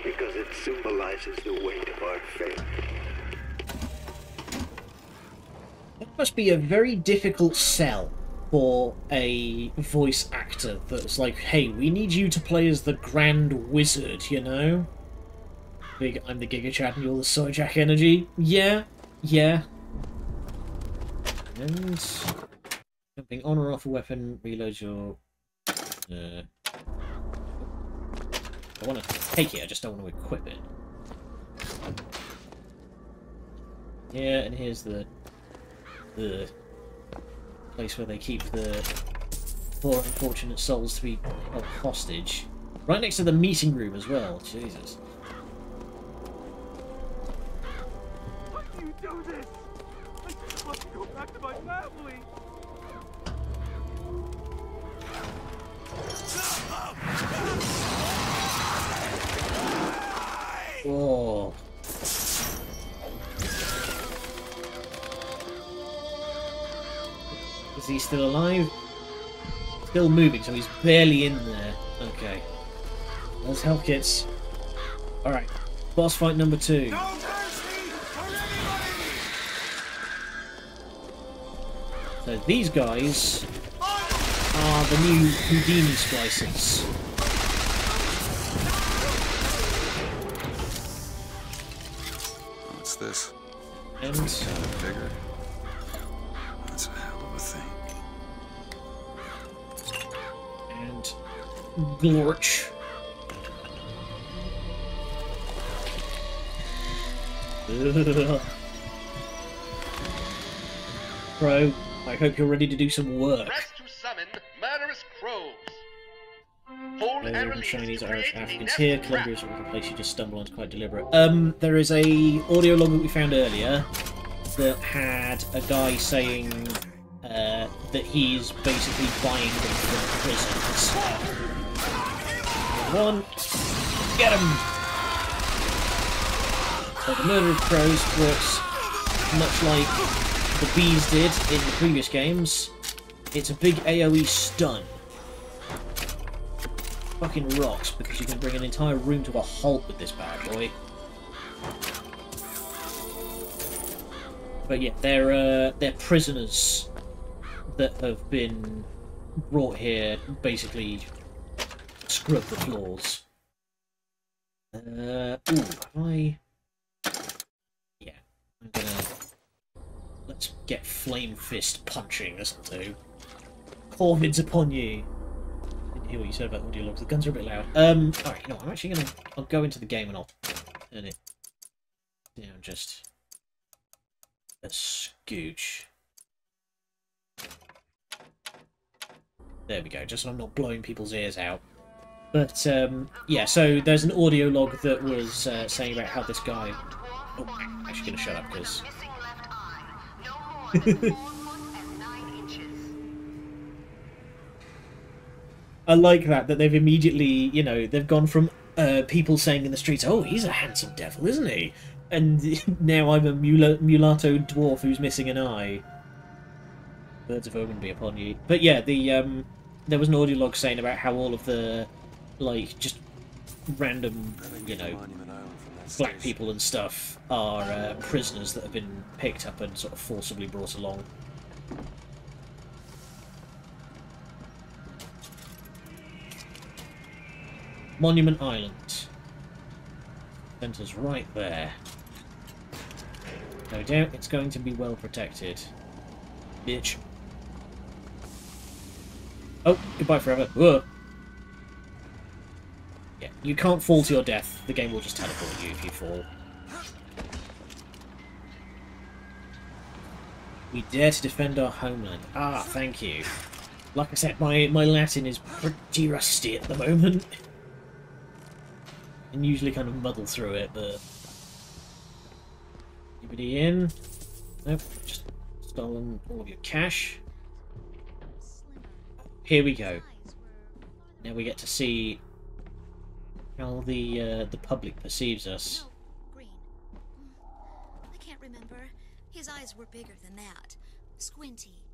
because it symbolizes the weight of our faith. That must be a very difficult sell for a voice actor that's like, hey, we need you to play as the Grand Wizard, you know? I'm the Giga Chad and you're the Soy Jack Energy. Yeah, yeah. And jumping on or off a weapon, reload your... I want to take it, I just don't want to equip it. Yeah, and here's the place where they keep the poor unfortunate souls to be held hostage. Right next to the meeting room as well, Jesus. Why do you do this? I just want to go back to my family. Whoa. Is he still alive? Still moving, so he's barely in there. Okay. Those health kits. Alright. Boss fight number 2. So these guys are the new Houdini splicers. What's this? And bigger. That's a hell of a thing. And Glorch. Bro, I hope you're ready to do some work. Press to summon murderous crows. Hold and release Chinese, to Irish, create a Africans nest here. trap. Colombia is a place you just stumble onto, quite deliberate. There is a audio log that we found earlier that had a guy saying that he's basically buying them from prisons. One, get him! So the murder of crows works much like the bees did in the previous games. It's a big AoE stun. Fucking rocks, because you can bring an entire room to a halt with this bad boy. But yeah, they're prisoners that have been brought here, basically scrub the floors. Ooh, have I? Yeah, I'm gonna... Let's get Flame Fist punching, this'll do. Corvids upon you! Didn't hear what you said about audio logs, the guns are a bit loud. Alright, no, I'm actually gonna... I'll go into the game and I'll turn it down just a scooch. There we go, just so I'm not blowing people's ears out. But, yeah, so there's an audio log that was saying about how this guy... Oh, I'm actually going to shut up, because... I like that they've immediately, you know, they've gone from people saying in the streets, oh, he's a handsome devil, isn't he? And now I'm a mulatto dwarf who's missing an eye. Birds of omen be upon you. But yeah, there was an audio log saying about how all of the, like, just random, you know, black people and stuff are prisoners that have been picked up and sort of forcibly brought along. Monument Island. Center's right there. No doubt it's going to be well protected. Bitch. Oh, goodbye forever. Whoa. Yeah, you can't fall to your death. The game will just teleport you if you fall. We dare to defend our homeland. Ah, thank you. Like I said, my Latin is pretty rusty at the moment. And usually kind of muddle through it, but... Anybody in? Nope, just stolen all of your cash. Here we go. Now we get to see how the public perceives us. Green. I can't remember. His eyes were bigger than that. Squinty.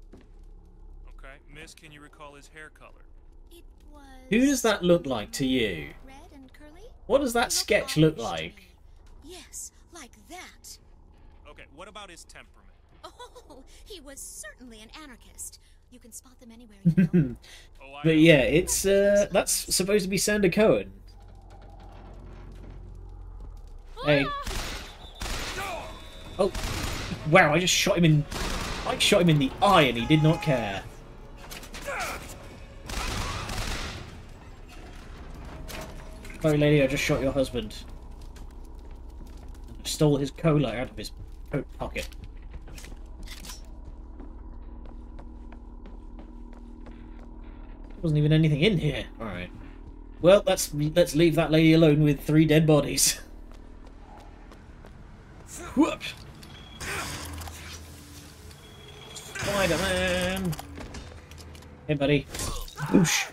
Okay, Miss, can you recall his hair color? It was... Who does that look like to you? red and curly? What does that sketch look like? Yes, like that. Okay, what about his temperament? Oh, he was certainly an anarchist. You can spot them anywhere you go. But yeah, it's that's supposed to be Sander Cohen. Hey. Oh, wow! I just shot him in. I shot him in the eye, and he did not care. Sorry, lady, I just shot your husband. I stole his cola out of his coat pocket. Wasn't even anything in here. All right. Well, let's leave that lady alone with 3 dead bodies. Whoop! Spider-Man! Hey, buddy. Whoosh!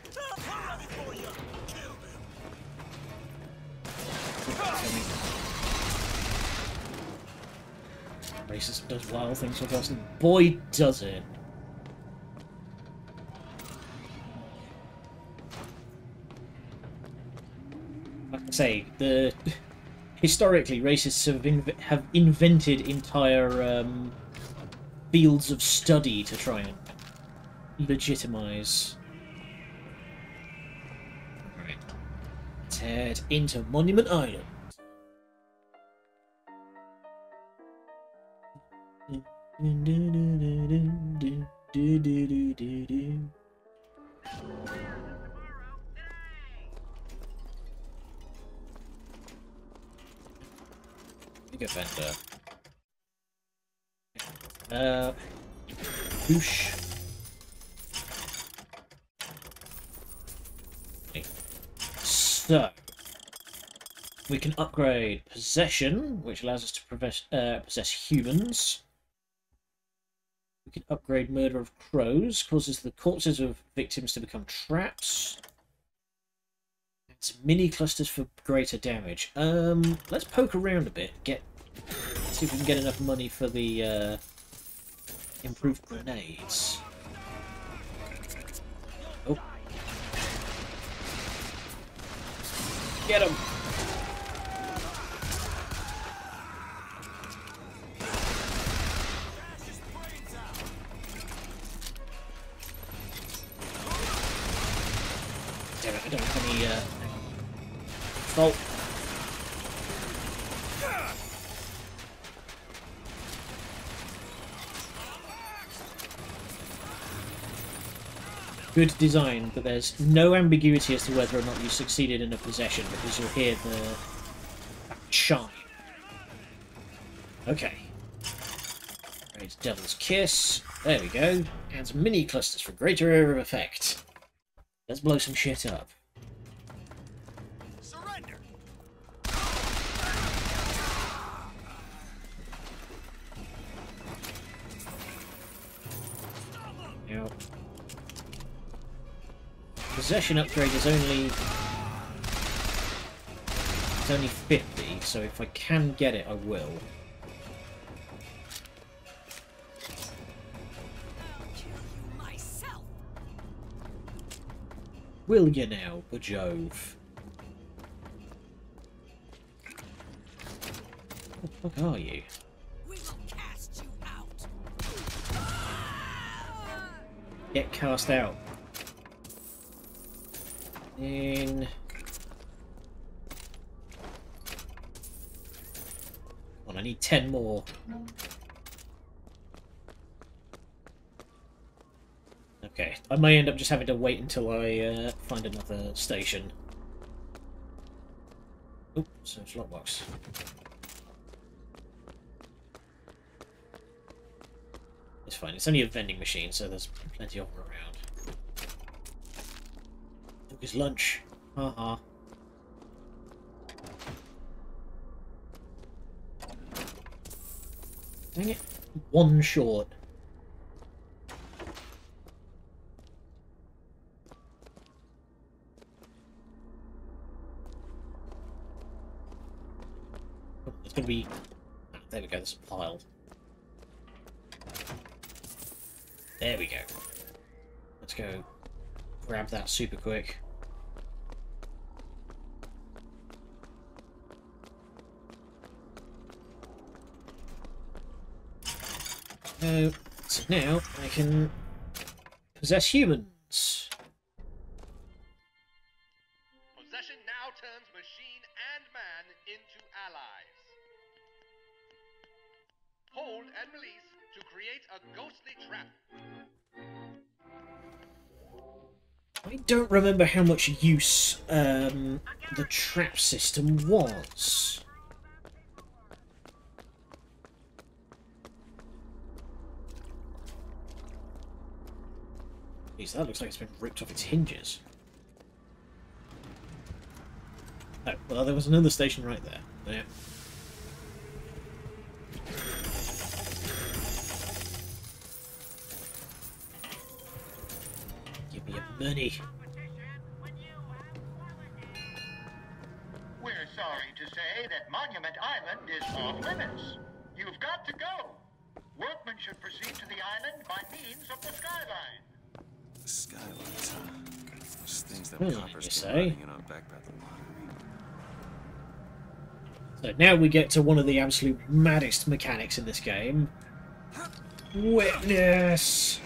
Racism does wild things for us, and boy, does it. Like I say, historically, racists have invented entire fields of study to try and legitimize. Alright. Let's head into Monument Island. Bigger vendor. Whoosh. Okay. So we can upgrade possession, which allows us to possess humans. We can upgrade murder of crows, causes the corpses of victims to become traps. It's mini clusters for greater damage. Let's poke around a bit. See if we can get enough money for the improved grenades. Oh, get him! Damn it! I don't have any fault. Good design, but there's no ambiguity as to whether or not you succeeded in a possession, because you'll hear the chime. Okay. Raise Devil's Kiss. There we go. And some mini clusters for greater area of effect. Let's blow some shit up. Surrender. Now, possession upgrade is only 50, so if I can get it, I will. Will you now, Bajove? What the fuck are you? We will cast you out. Get cast out. In. Come on, I need 10 more. Okay, I may end up just having to wait until I find another station. Oop, search lockbox. It's fine, it's only a vending machine, so there's plenty of them around. Took his lunch. Haha. Dang it. One short. It's gonna be... Oh, there we go, there's a pile. There we go. Let's go grab that super quick. So now I can possess humans. Possession now turns machine and man into allies. Hold and release to create a ghostly trap. I don't remember how much use the trap system was. Jeez, that looks like it's been ripped off its hinges. Oh, well, there was another station right there. Yeah. Give me your money. We're sorry to say that Monument Island is off limits. You've got to go. Workmen should proceed to the island by means of the skyline. The skylines, huh? Those things that coppers you keep say? running in on back by the lottery. So now we get to one of the absolute maddest mechanics in this game. Witness!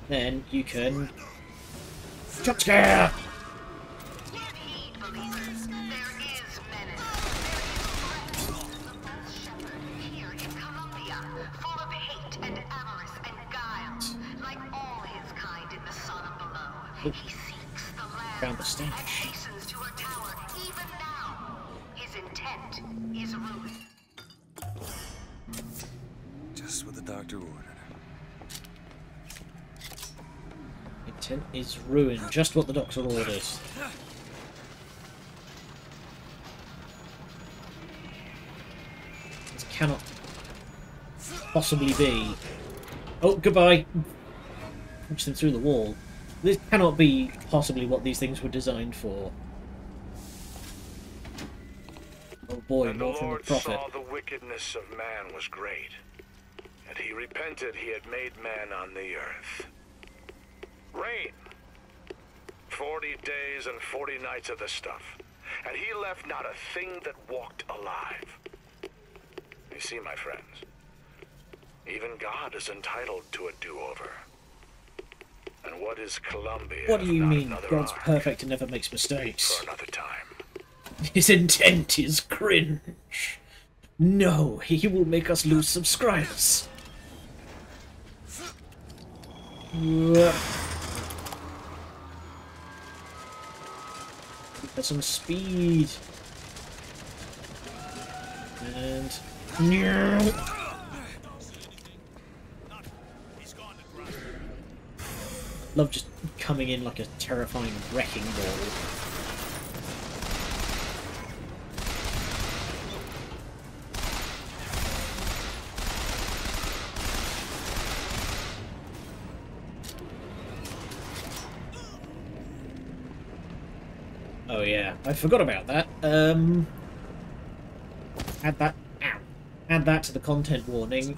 Then you can jump scare! Found the stench. Hastens to her tower even now. His intent is ruin. Just what the doctor ordered. Intent is ruined. Just what the doctor orders. This cannot possibly be. Oh, goodbye. Push them through the wall. This cannot be possibly what these things were designed for. Oh boy, And more the from the Lord prophet. saw the wickedness of man was great, and he repented he had made man on the earth. Rain. 40 days and 40 nights of the stuff, and he left not a thing that walked alive. You see, my friends, even God is entitled to a do-over. And what is Columbia? What do you if not mean? another God's ark perfect and never makes mistakes. for another time? His intent is cringe. No, he will make us lose subscribers. Get some speed. And... Love just coming in like a terrifying wrecking ball. Oh yeah, I forgot about that. Add that. Ow. Add that to the content warning.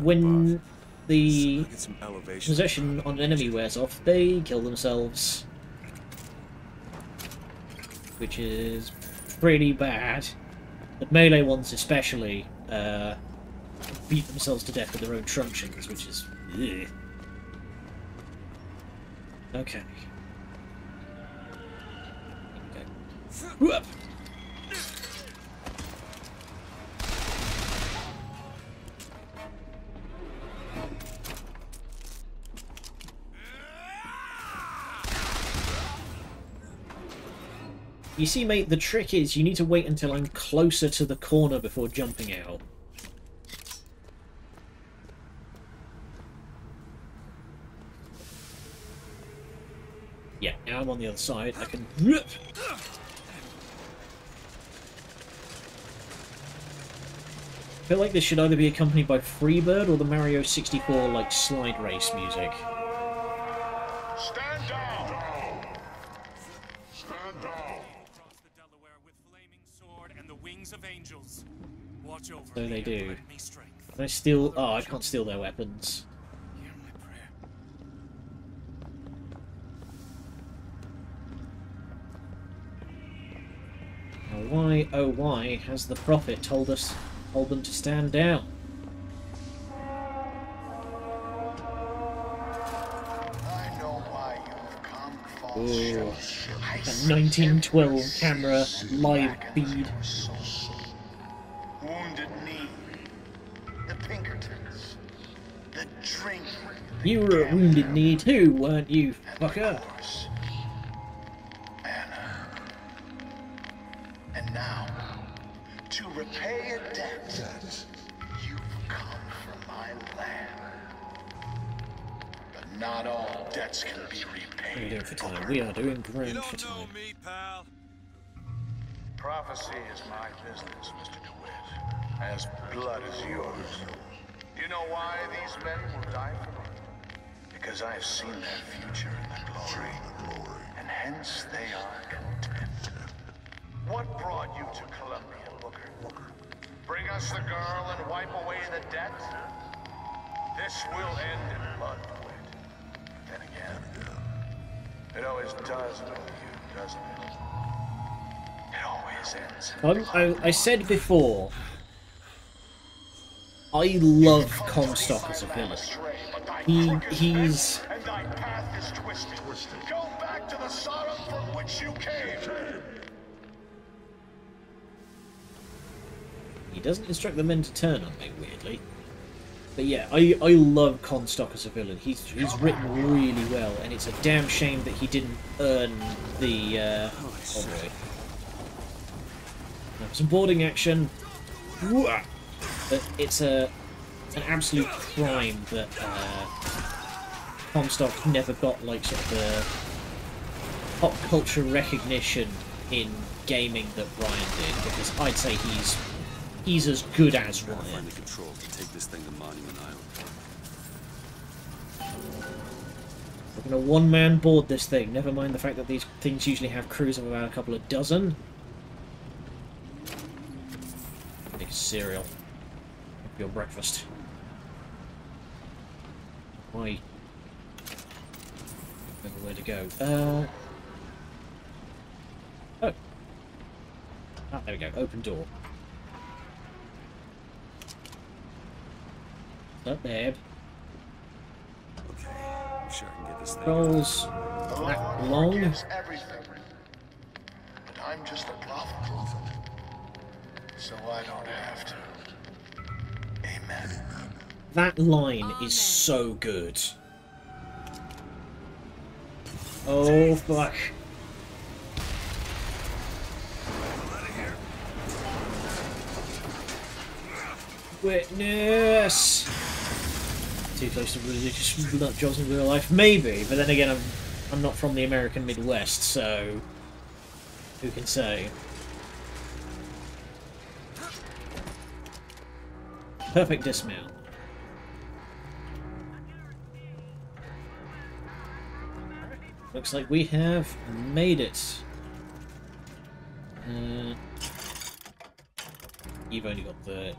When the possession on an enemy wears off, they kill themselves, which is pretty bad. The melee ones especially beat themselves to death with their own truncheons, which is ugh. Okay. Whoop. You see, mate, the trick is you need to wait until I'm closer to the corner before jumping out. Yeah, now I'm on the other side. I can... I feel like this should either be accompanied by Freebird or the Mario 64 like slide race music. Stand down! Stand down! Across the Delaware with flaming sword and the wings of angels. Watch over So me they and do. lend me strength. Can I steal? Oh, I can't steal their weapons. Hear my prayer. Now why, oh why, has the prophet told them to stand down? I know why you've come, false Ooh, shepherd. that 1912 camera live feed. Wounded Knee, the Pinkertons, the drink. You were at Wounded Knee too, weren't you, fucker? And now, to repay a debt, you've come from my land. But not all debts can be repaid. What are we doing for time? We are doing grand for time. You don't know me, pal. Prophecy is my business, Mr. DeWitt. As blood is yours. You know why these men will die for me? Because I have seen their future in the glory. And hence they are content. What brought you to Columbia, Booker? Bring us the girl and wipe away the debt? This will end in blood, DeWitt. Then again, it always does with you, doesn't it? It always ends. I said before, I love Comstock as a villain. He's And thy path is twisted. Go back to the Sodom from which you came. He doesn't instruct the men to turn on me, weirdly. But yeah, I love Comstock as a villain. He's written really well, and it's a damn shame that he didn't earn the oh boy. Some boarding action. But it's an absolute crime that Comstock never got like sort of the pop culture recognition in gaming that Ryan did, because I'd say he's as good as Ryan. Find the controls to take this thing to Monument Island. We're gonna one-man board this thing. Never mind the fact that these things usually have crews of about a couple of dozen. Make cereal. For your breakfast. Why? Remember where to go. Oh. Ah, there we go. Open door. What's up, babe? Okay, I'm sure I can get this thing. Rolls that long. Forgives everything. But I'm just a prophet. So I don't have to. Amen. That line is so good. Oh, fuck. Witness! Too close to religious nut jobs in real life? Maybe, but then again, I'm not from the American Midwest, so who can say? Perfect dismount. Looks like we have made it. You've only got the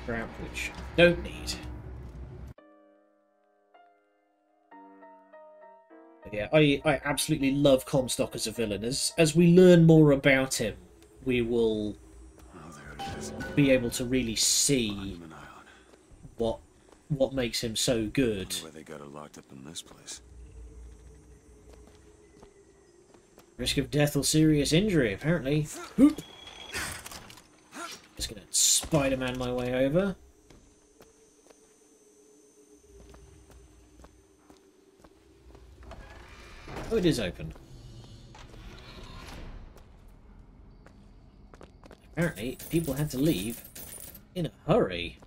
crap, which don't need. But yeah, I absolutely love Comstock as a villain. As we learn more about him, we will be able to really see what makes him so good. Where they got her locked up in this place. Risk of death or serious injury, apparently. Hoop. Just gonna Spider-Man my way over. Oh, it is open. Apparently, people had to leave in a hurry.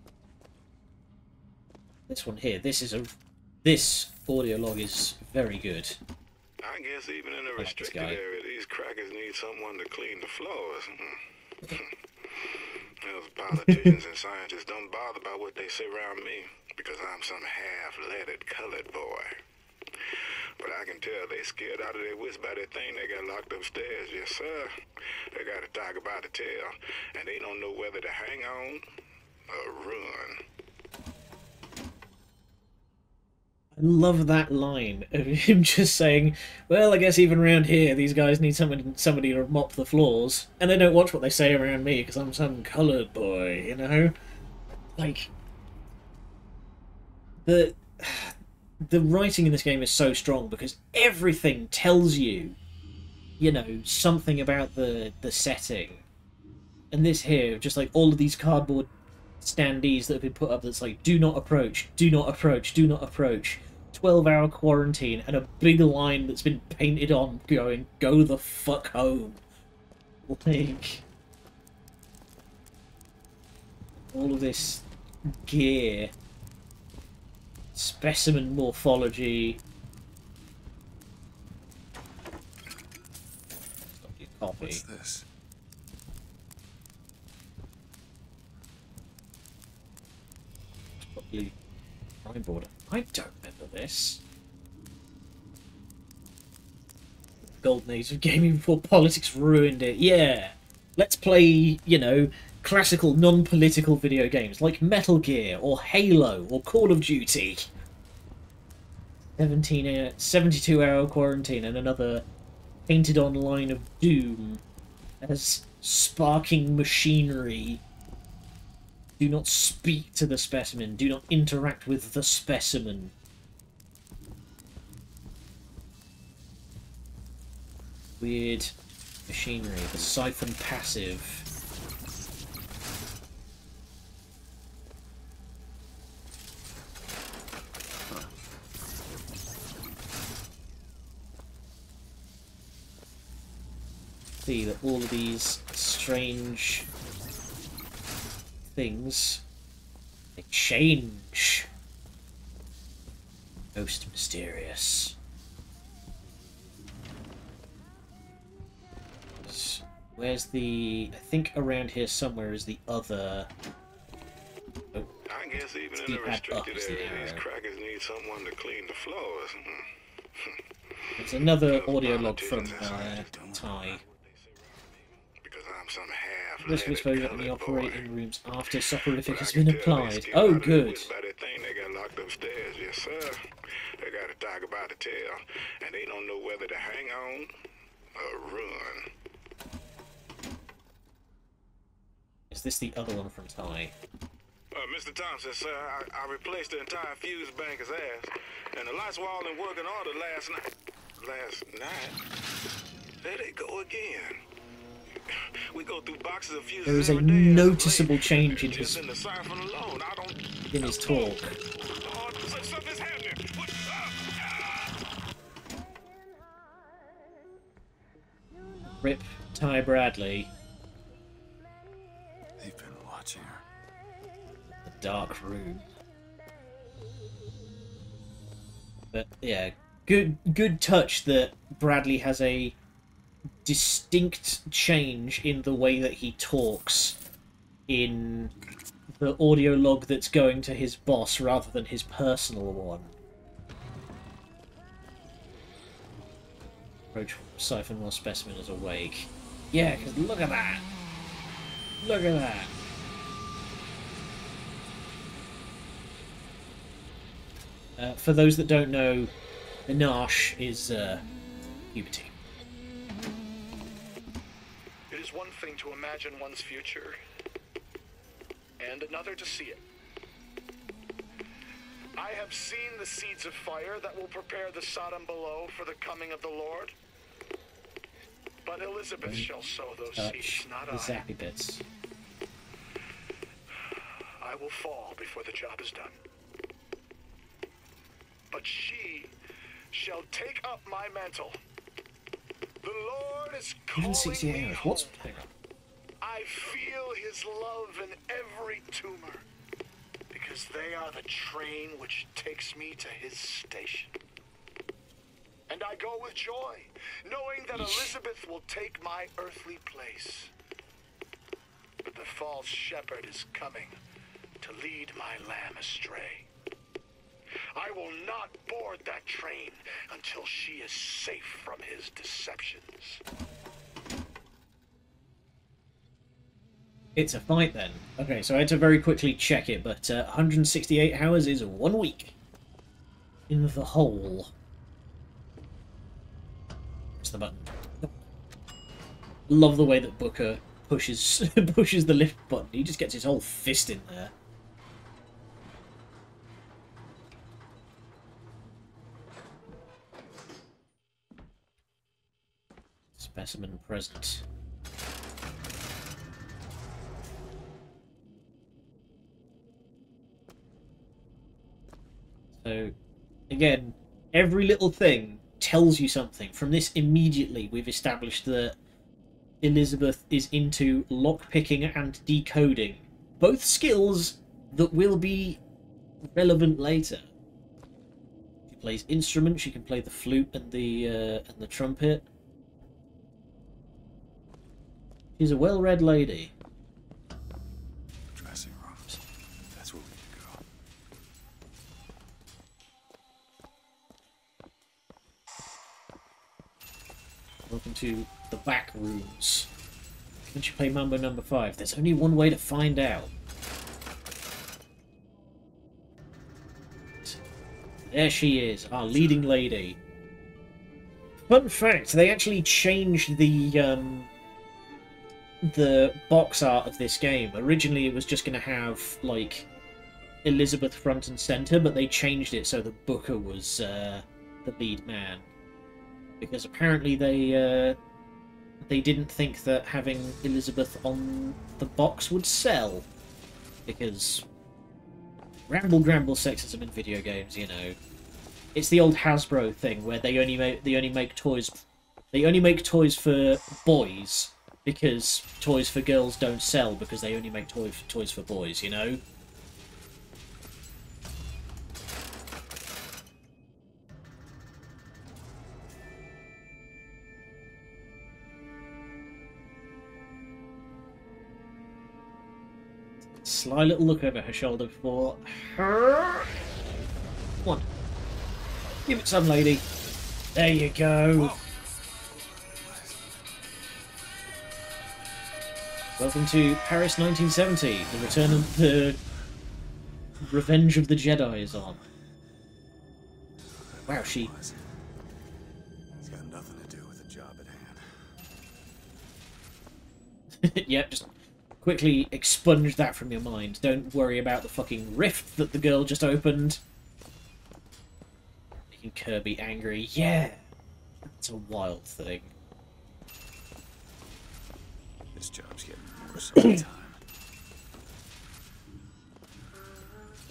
This one here, this audio log is very good. I guess even in a restricted area, these crackers need someone to clean the floors. Those politicians and scientists don't bother about what they say around me, because I'm some half-leaded colored boy. But I can tell they scared out of their wits by that thing they got locked upstairs. Yes, sir. They got a tiger by the tail, and they don't know whether to hang on or run. I love that line of him just saying, well, I guess even around here, these guys need somebody to mop the floors. And they don't watch what they say around me because I'm some coloured boy, you know? Like, the writing in this game is so strong because everything tells you, you know, something about the setting. And this here, just like all of these cardboard standees that have been put up that's like, do not approach, do not approach, do not approach. 12-hour quarantine and a big line that's been painted on going, go the fuck home. Like, all of this gear, specimen morphology. Copy. What's this? Probably Prime Border. I don't remember this. Golden age of gaming before politics ruined it. Yeah. Let's play, you know, classical non-political video games like Metal Gear or Halo or Call of Duty. 72-hour quarantine and another painted on line of doom as sparking machinery. Do not speak to the specimen. Do not interact with the specimen. Weird machinery. The siphon passive. See that all of these strange things, they change. Most mysterious. Where's the... I think around here somewhere is the other... Oh, I guess even in the restricted area, these crackers need someone to clean the floors. There's another audio log from Ty. This was exposure in the operating rooms after soporific has been applied. Oh, good. They got locked upstairs, yes, sir. They got a tiger by the tail, and they don't know whether to hang on or run. Is this the other one from Ty? Mr. Thompson, sir, I replaced the entire fuse banker's ass, and the lights were all in working order last night. There they go again. We go through boxes of fuses. There is a noticeable change in his talk. Rip Ty Bradley. They've been watching her. The dark room. But yeah, good touch that Bradley has a distinct change in the way that he talks in the audio log that's going to his boss rather than his personal one. Approach siphon while specimen is awake. Yeah, because look at that! Look at that! For those that don't know, the Nash is puberty. It is one thing to imagine one's future, and another to see it. I have seen the seeds of fire that will prepare the Sodom below for the coming of the Lord. But Elizabeth shall sow those seeds, not I. Zappy bits. I will fall before the job is done. But she shall take up my mantle. The Lord is calling me home. What's... Hang on. I feel his love in every tumor, because they are the train which takes me to his station. And I go with joy, knowing that Elizabeth will take my earthly place. But the false shepherd is coming to lead my lamb astray. I will not board that train until she is safe from his deceptions. It's a fight then. Okay, so I had to very quickly check it, but 168 hours is 1 week in the hole. Press the button. Love the way that Booker pushes pushes the lift button. He just gets his whole fist in there. Specimen present. So, again, every little thing tells you something. From this, immediately, we've established that Elizabeth is into lockpicking and decoding. Both skills that will be relevant later. She plays instruments, she can play the flute and the trumpet. She's a well-read lady. Dressing rooms. That's where we need to go. Welcome to the back rooms. Can you play Mambo number 5? There's only one way to find out. There she is, our leading lady. Fun fact, they actually changed the box art of this game. Originally it was just going to have, like, Elizabeth front and centre, but they changed it so that Booker was the lead man. Because apparently they didn't think that having Elizabeth on the box would sell. Because ramble gramble sexism in video games, you know. It's the old Hasbro thing where they only make toys for boys because toys for girls don't sell because they only make toys for boys, you know? Sly little look over her shoulder before her. Come on. Give it some, lady. There you go. Welcome to Paris 1970. The return of the Revenge of the Jedi is on. Wow, she... It's got nothing to do with the job at hand. Yep, just quickly expunge that from your mind. Don't worry about the fucking rift that the girl just opened. Making Kirby angry. Yeah! That's a wild thing. This job's getting worse all the time.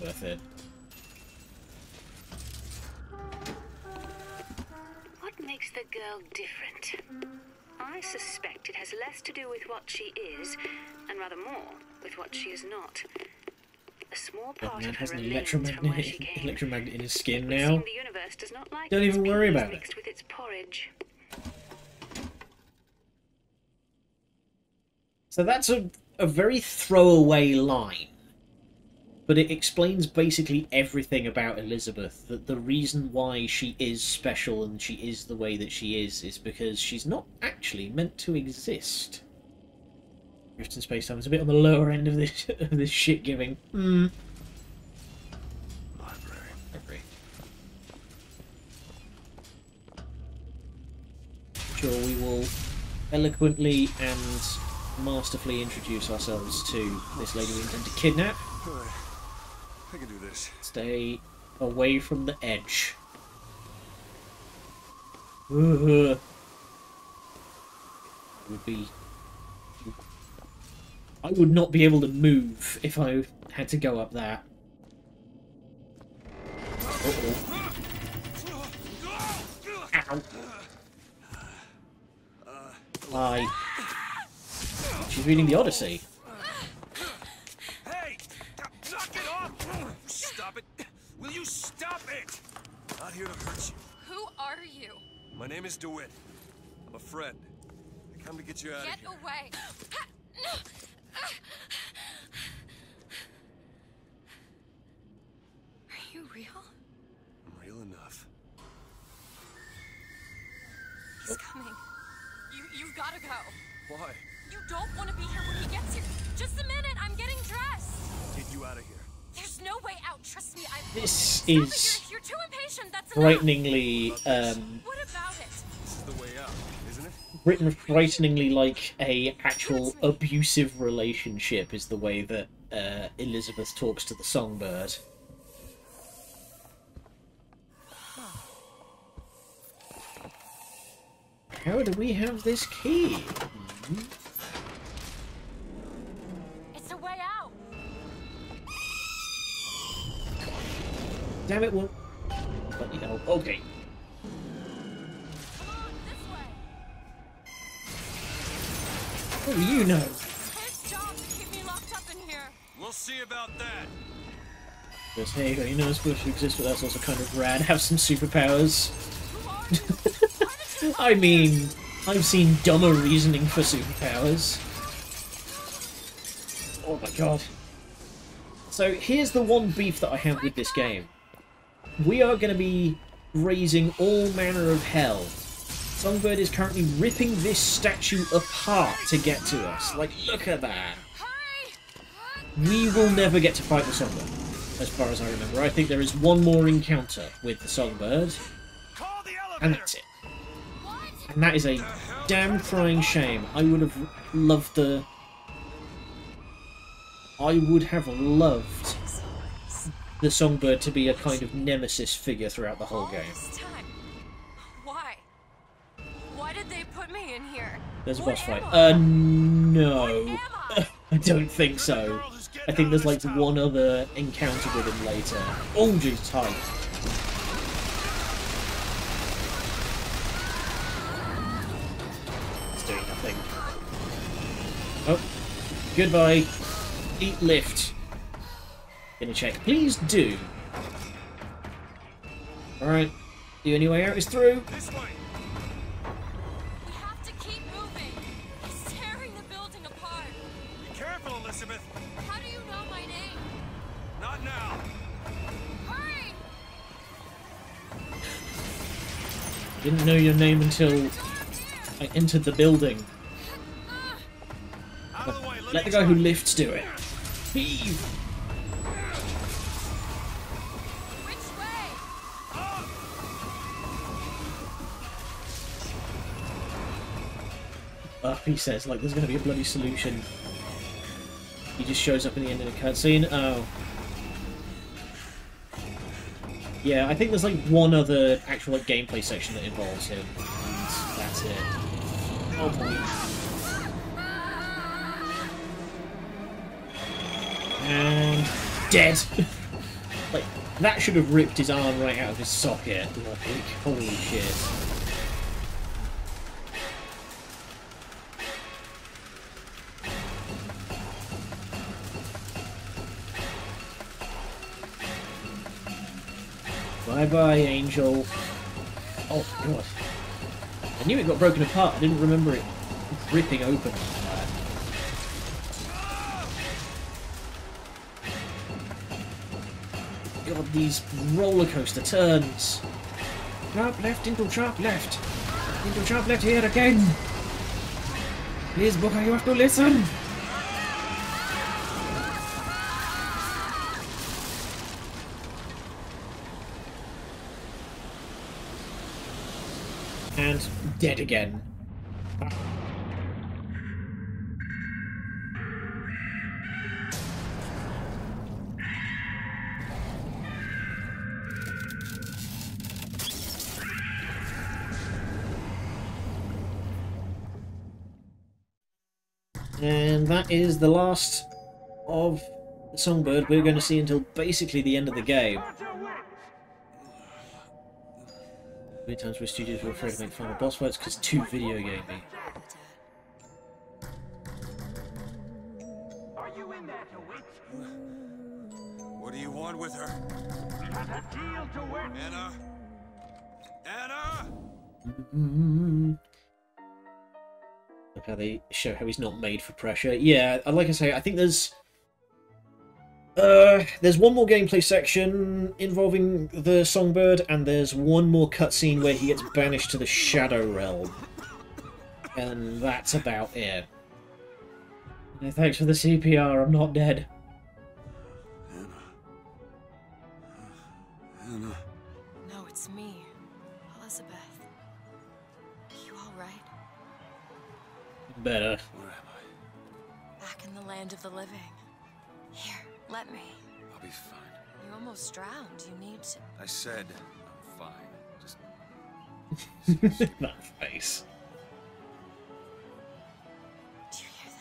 Worth it. What makes the girl different? I suspect it has less to do with what she is, and rather more with what she is not. A small part of her has an remains from where she came. electromagnet in his skin It now. would seem the universe does not like Don't its even worry peas about it. mixed with its porridge. So that's a very throwaway line. But it explains basically everything about Elizabeth. That the reason why she is special and she is the way that she is because she's not actually meant to exist. Rift in space-time is a bit on the lower end of this shit giving. Library. Sure, we will eloquently and masterfully introduce ourselves to this lady we intend to kidnap. I can do this. Stay away from the edge. Would be... I would not be able to move if I had to go up that. Uh-oh. Ow. Hi. She's reading the Odyssey. Hey! Knock it off! Stop it! Will you stop it? Not here to hurt you. Who are you? My name is DeWitt. I'm a friend. I come to get you out of here. Get away! Are you real? He's coming. You've got to go. Why? You don't want to be here when he gets here. Just a minute, I'm getting dressed. Get you out of here. There's no way out, trust me. This is You're too impatient, that's enough. frighteningly, What about it? This is the way out, isn't it? written frighteningly like a actual abusive relationship is the way that Elizabeth talks to the songbird. How do we have this key? It's a way out. Damn it, what? Bloody hell. Okay. What do you know? His job to keep me locked up in here. We'll see about that. Goes, hey, you know it's supposed to exist, but that's also kind of rad. Have some superpowers. I mean, I've seen dumber reasoning for superpowers. Oh my god. So here's the one beef that I have with this game. We are going to be raising all manner of hell. Songbird is currently ripping this statue apart to get to us. Like, look at that. We will never get to fight the songbird, as far as I remember. I think there is one more encounter with the songbird, and that's it. And that is a damn crying shame. I would have loved the... I would have loved the songbird to be a kind of nemesis figure throughout the whole game. Why? Why did they put me in here? There's a boss fight. No. I don't think so. I think there's like one other encounter with him later. Oh, jeez, tight. It's doing nothing. Oh, goodbye. Eat lift. Gonna check. Please do. Alright. The only way out is through. This way. We have to keep moving. He's tearing the building apart. Be careful, Elizabeth. How do you know my name? Not now. Hurry! Didn't know your name until I entered the building. Let the guy who lifts do it. Heave! Which way? He says, like, there's going to be a bloody solution. He just shows up in the end of the cutscene. Oh. Yeah, I think there's like one other actual like gameplay section that involves him. And that's it. Oh boy. And dead. Like, that should have ripped his arm right out of his socket. Like, holy shit. Bye-bye, Angel. Oh, God. I knew it got broken apart. I didn't remember it ripping open like that. God, these roller coaster turns. Sharp left into sharp left. Into sharp left here again. Please, Booker, you have to listen. And dead again. And that is the last of the songbird we're going to see until basically the end of the game. Many times where studios were afraid to make final boss fights because too video gamey. What do you want with her? Anna? Anna? Look how they show how he's not made for pressure. Yeah, like I say, I think there's There's one more gameplay section involving the songbird, and there's one more cutscene where he gets banished to the Shadow Realm. And that's about it. Yeah, thanks for the CPR, I'm not dead. Anna. No, it's me, Elizabeth. You all right? Better. Where am I? Back in the land of the living. Here, let me. I'll be fine. You almost drowned. You need to... I said I'm fine. Just... That face. Do you hear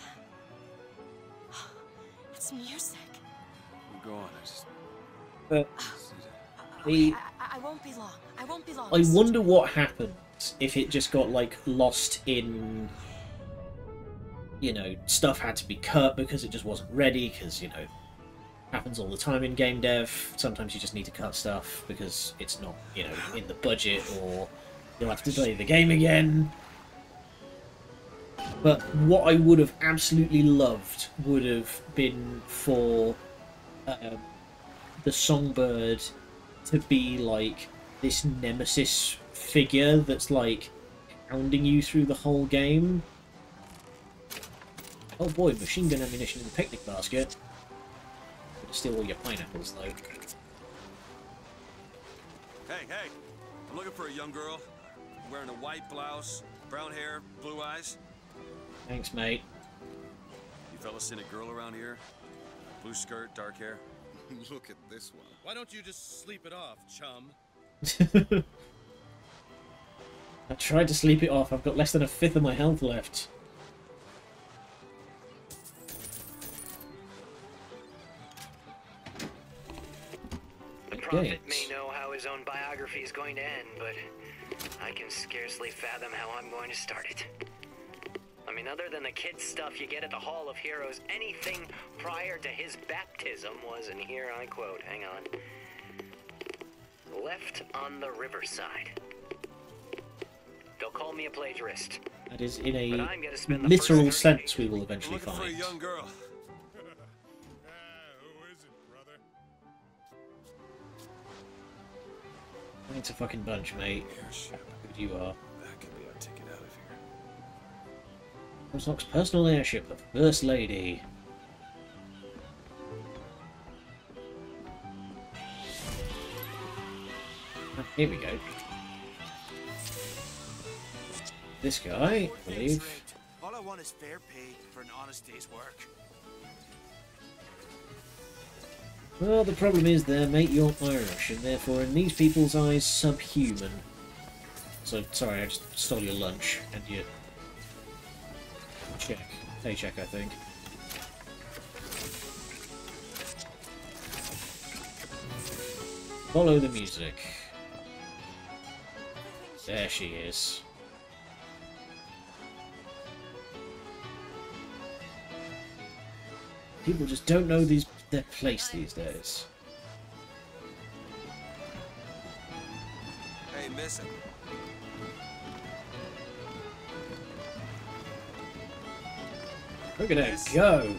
that? It's music. Go on, I just... I won't be long. I won't be long. I wonder what happens if it just got, like, lost in... You know, stuff had to be cut because it just wasn't ready, because, you know, happens all the time in game dev. Sometimes you just need to cut stuff because it's not, you know, in the budget, or you'll have to play the game again. But what I would have absolutely loved would have been for the songbird to be like this nemesis figure that's like hounding you through the whole game. Oh boy, machine gun ammunition in the picnic basket. Gonna steal all your pineapples though. Hey, hey! I'm looking for a young girl, wearing a white blouse, brown hair, blue eyes. Thanks, mate. You fellas seen a girl around here? Blue skirt, dark hair. Look at this one. Why don't you just sleep it off, chum? I tried to sleep it off. I've got less than a fifth of my health left. The prophet may know how his own biography is going to end, but I can scarcely fathom how I'm going to start it. I mean, other than the kids' stuff you get at the Hall of Heroes, anything prior to his baptism was, and here I quote, hang on, left on the riverside. They'll call me a plagiarist. That is in a But I'm gonna spend the literal first 30 sense we will eventually Looking for a find. young girl. It's a fucking bunch, mate. How good you are. That could be our ticket out of here. Comstock's personal airship, the First Lady. Ah, here we go. This guy, I believe. All I want is fair pay for an honest day's work. Well, the problem is there, mate, you're Irish, and therefore in these people's eyes, subhuman. So, sorry, I just stole your lunch, and your... check. Paycheck, I think. Follow the music. There she is. People just don't know their place these days. Hey, missing. Look at her go!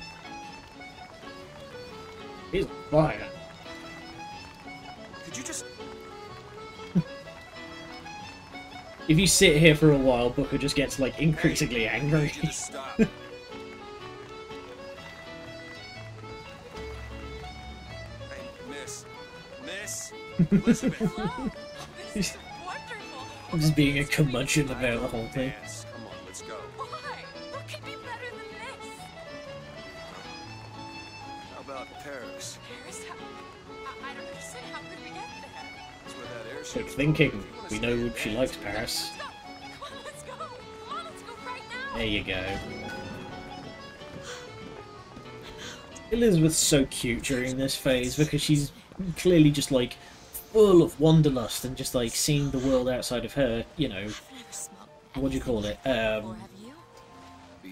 He's on fire. Could you just... If you sit here for a while, Booker just gets, like, increasingly angry. Stop. Miss. Elizabeth. This is wonderful. I'm just being a curmudgeon about the whole thing. Come on, let's go. Why? What could be better than this? How about Paris? Paris? I don't understand. How could we get there? That's where that airship. Quick thinking. We know she likes Paris. Come on, let's go. Come on, let's go right now. There you go. Elizabeth's so cute during this phase because she's clearly just like full of wanderlust and just like seeing the world outside of her, you know, what do you call it?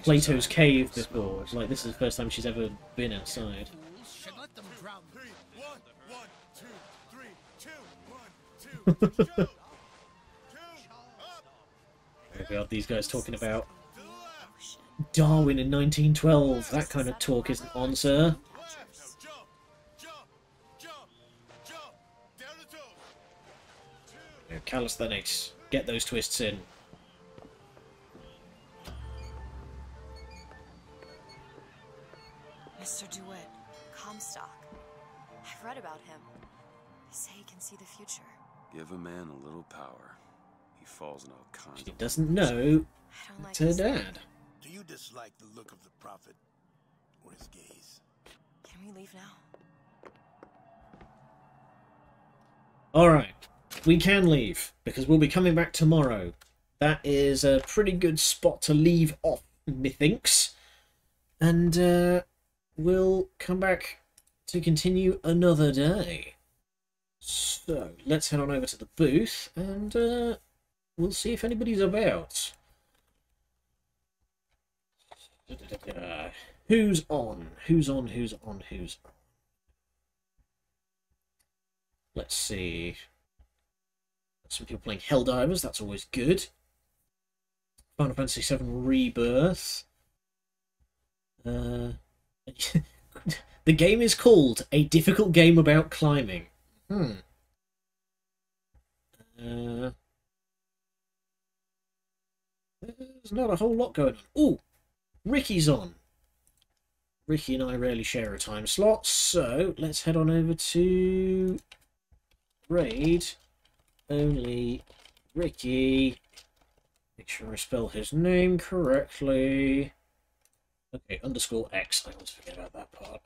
Plato's cave before. It's like this is the first time she's ever been outside. Should let them drown. 3, 1, 1, 2, 3, 2, 1, 2. We got these guys talking about Darwin in 1912. That kind of talk isn't on, sir. Calisthenics. Get those twists in. Mr. DeWitt, Comstock. I've read about him. They say he can see the future. Give a man a little power. He falls in all kinds She of... doesn't know it's her dad. Do you dislike the look of the prophet or his gaze? Can we leave now? Alright, we can leave, because we'll be coming back tomorrow. That is a pretty good spot to leave off, methinks. And we'll come back to continue another day. So, let's head on over to the booth, and we'll see if anybody's about. Who's on? Who's on? Who's on? Who's on? Let's see. Some people playing Helldivers, that's always good. Final Fantasy VII Rebirth. The game is called A Difficult Game About Climbing. There's not a whole lot going on. Ooh, Ricky's on. Ricky and I rarely share a time slot, so let's head on over to raid only Ricky. Make sure I spell his name correctly. Okay, _X. I always forget about that part.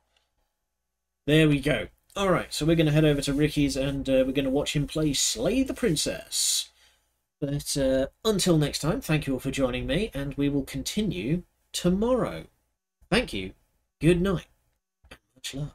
There we go. Alright, so we're going to head over to Ricky's and we're going to watch him play Slay the Princess. But until next time, thank you all for joining me, and we will continue tomorrow. Thank you, good night, and much love.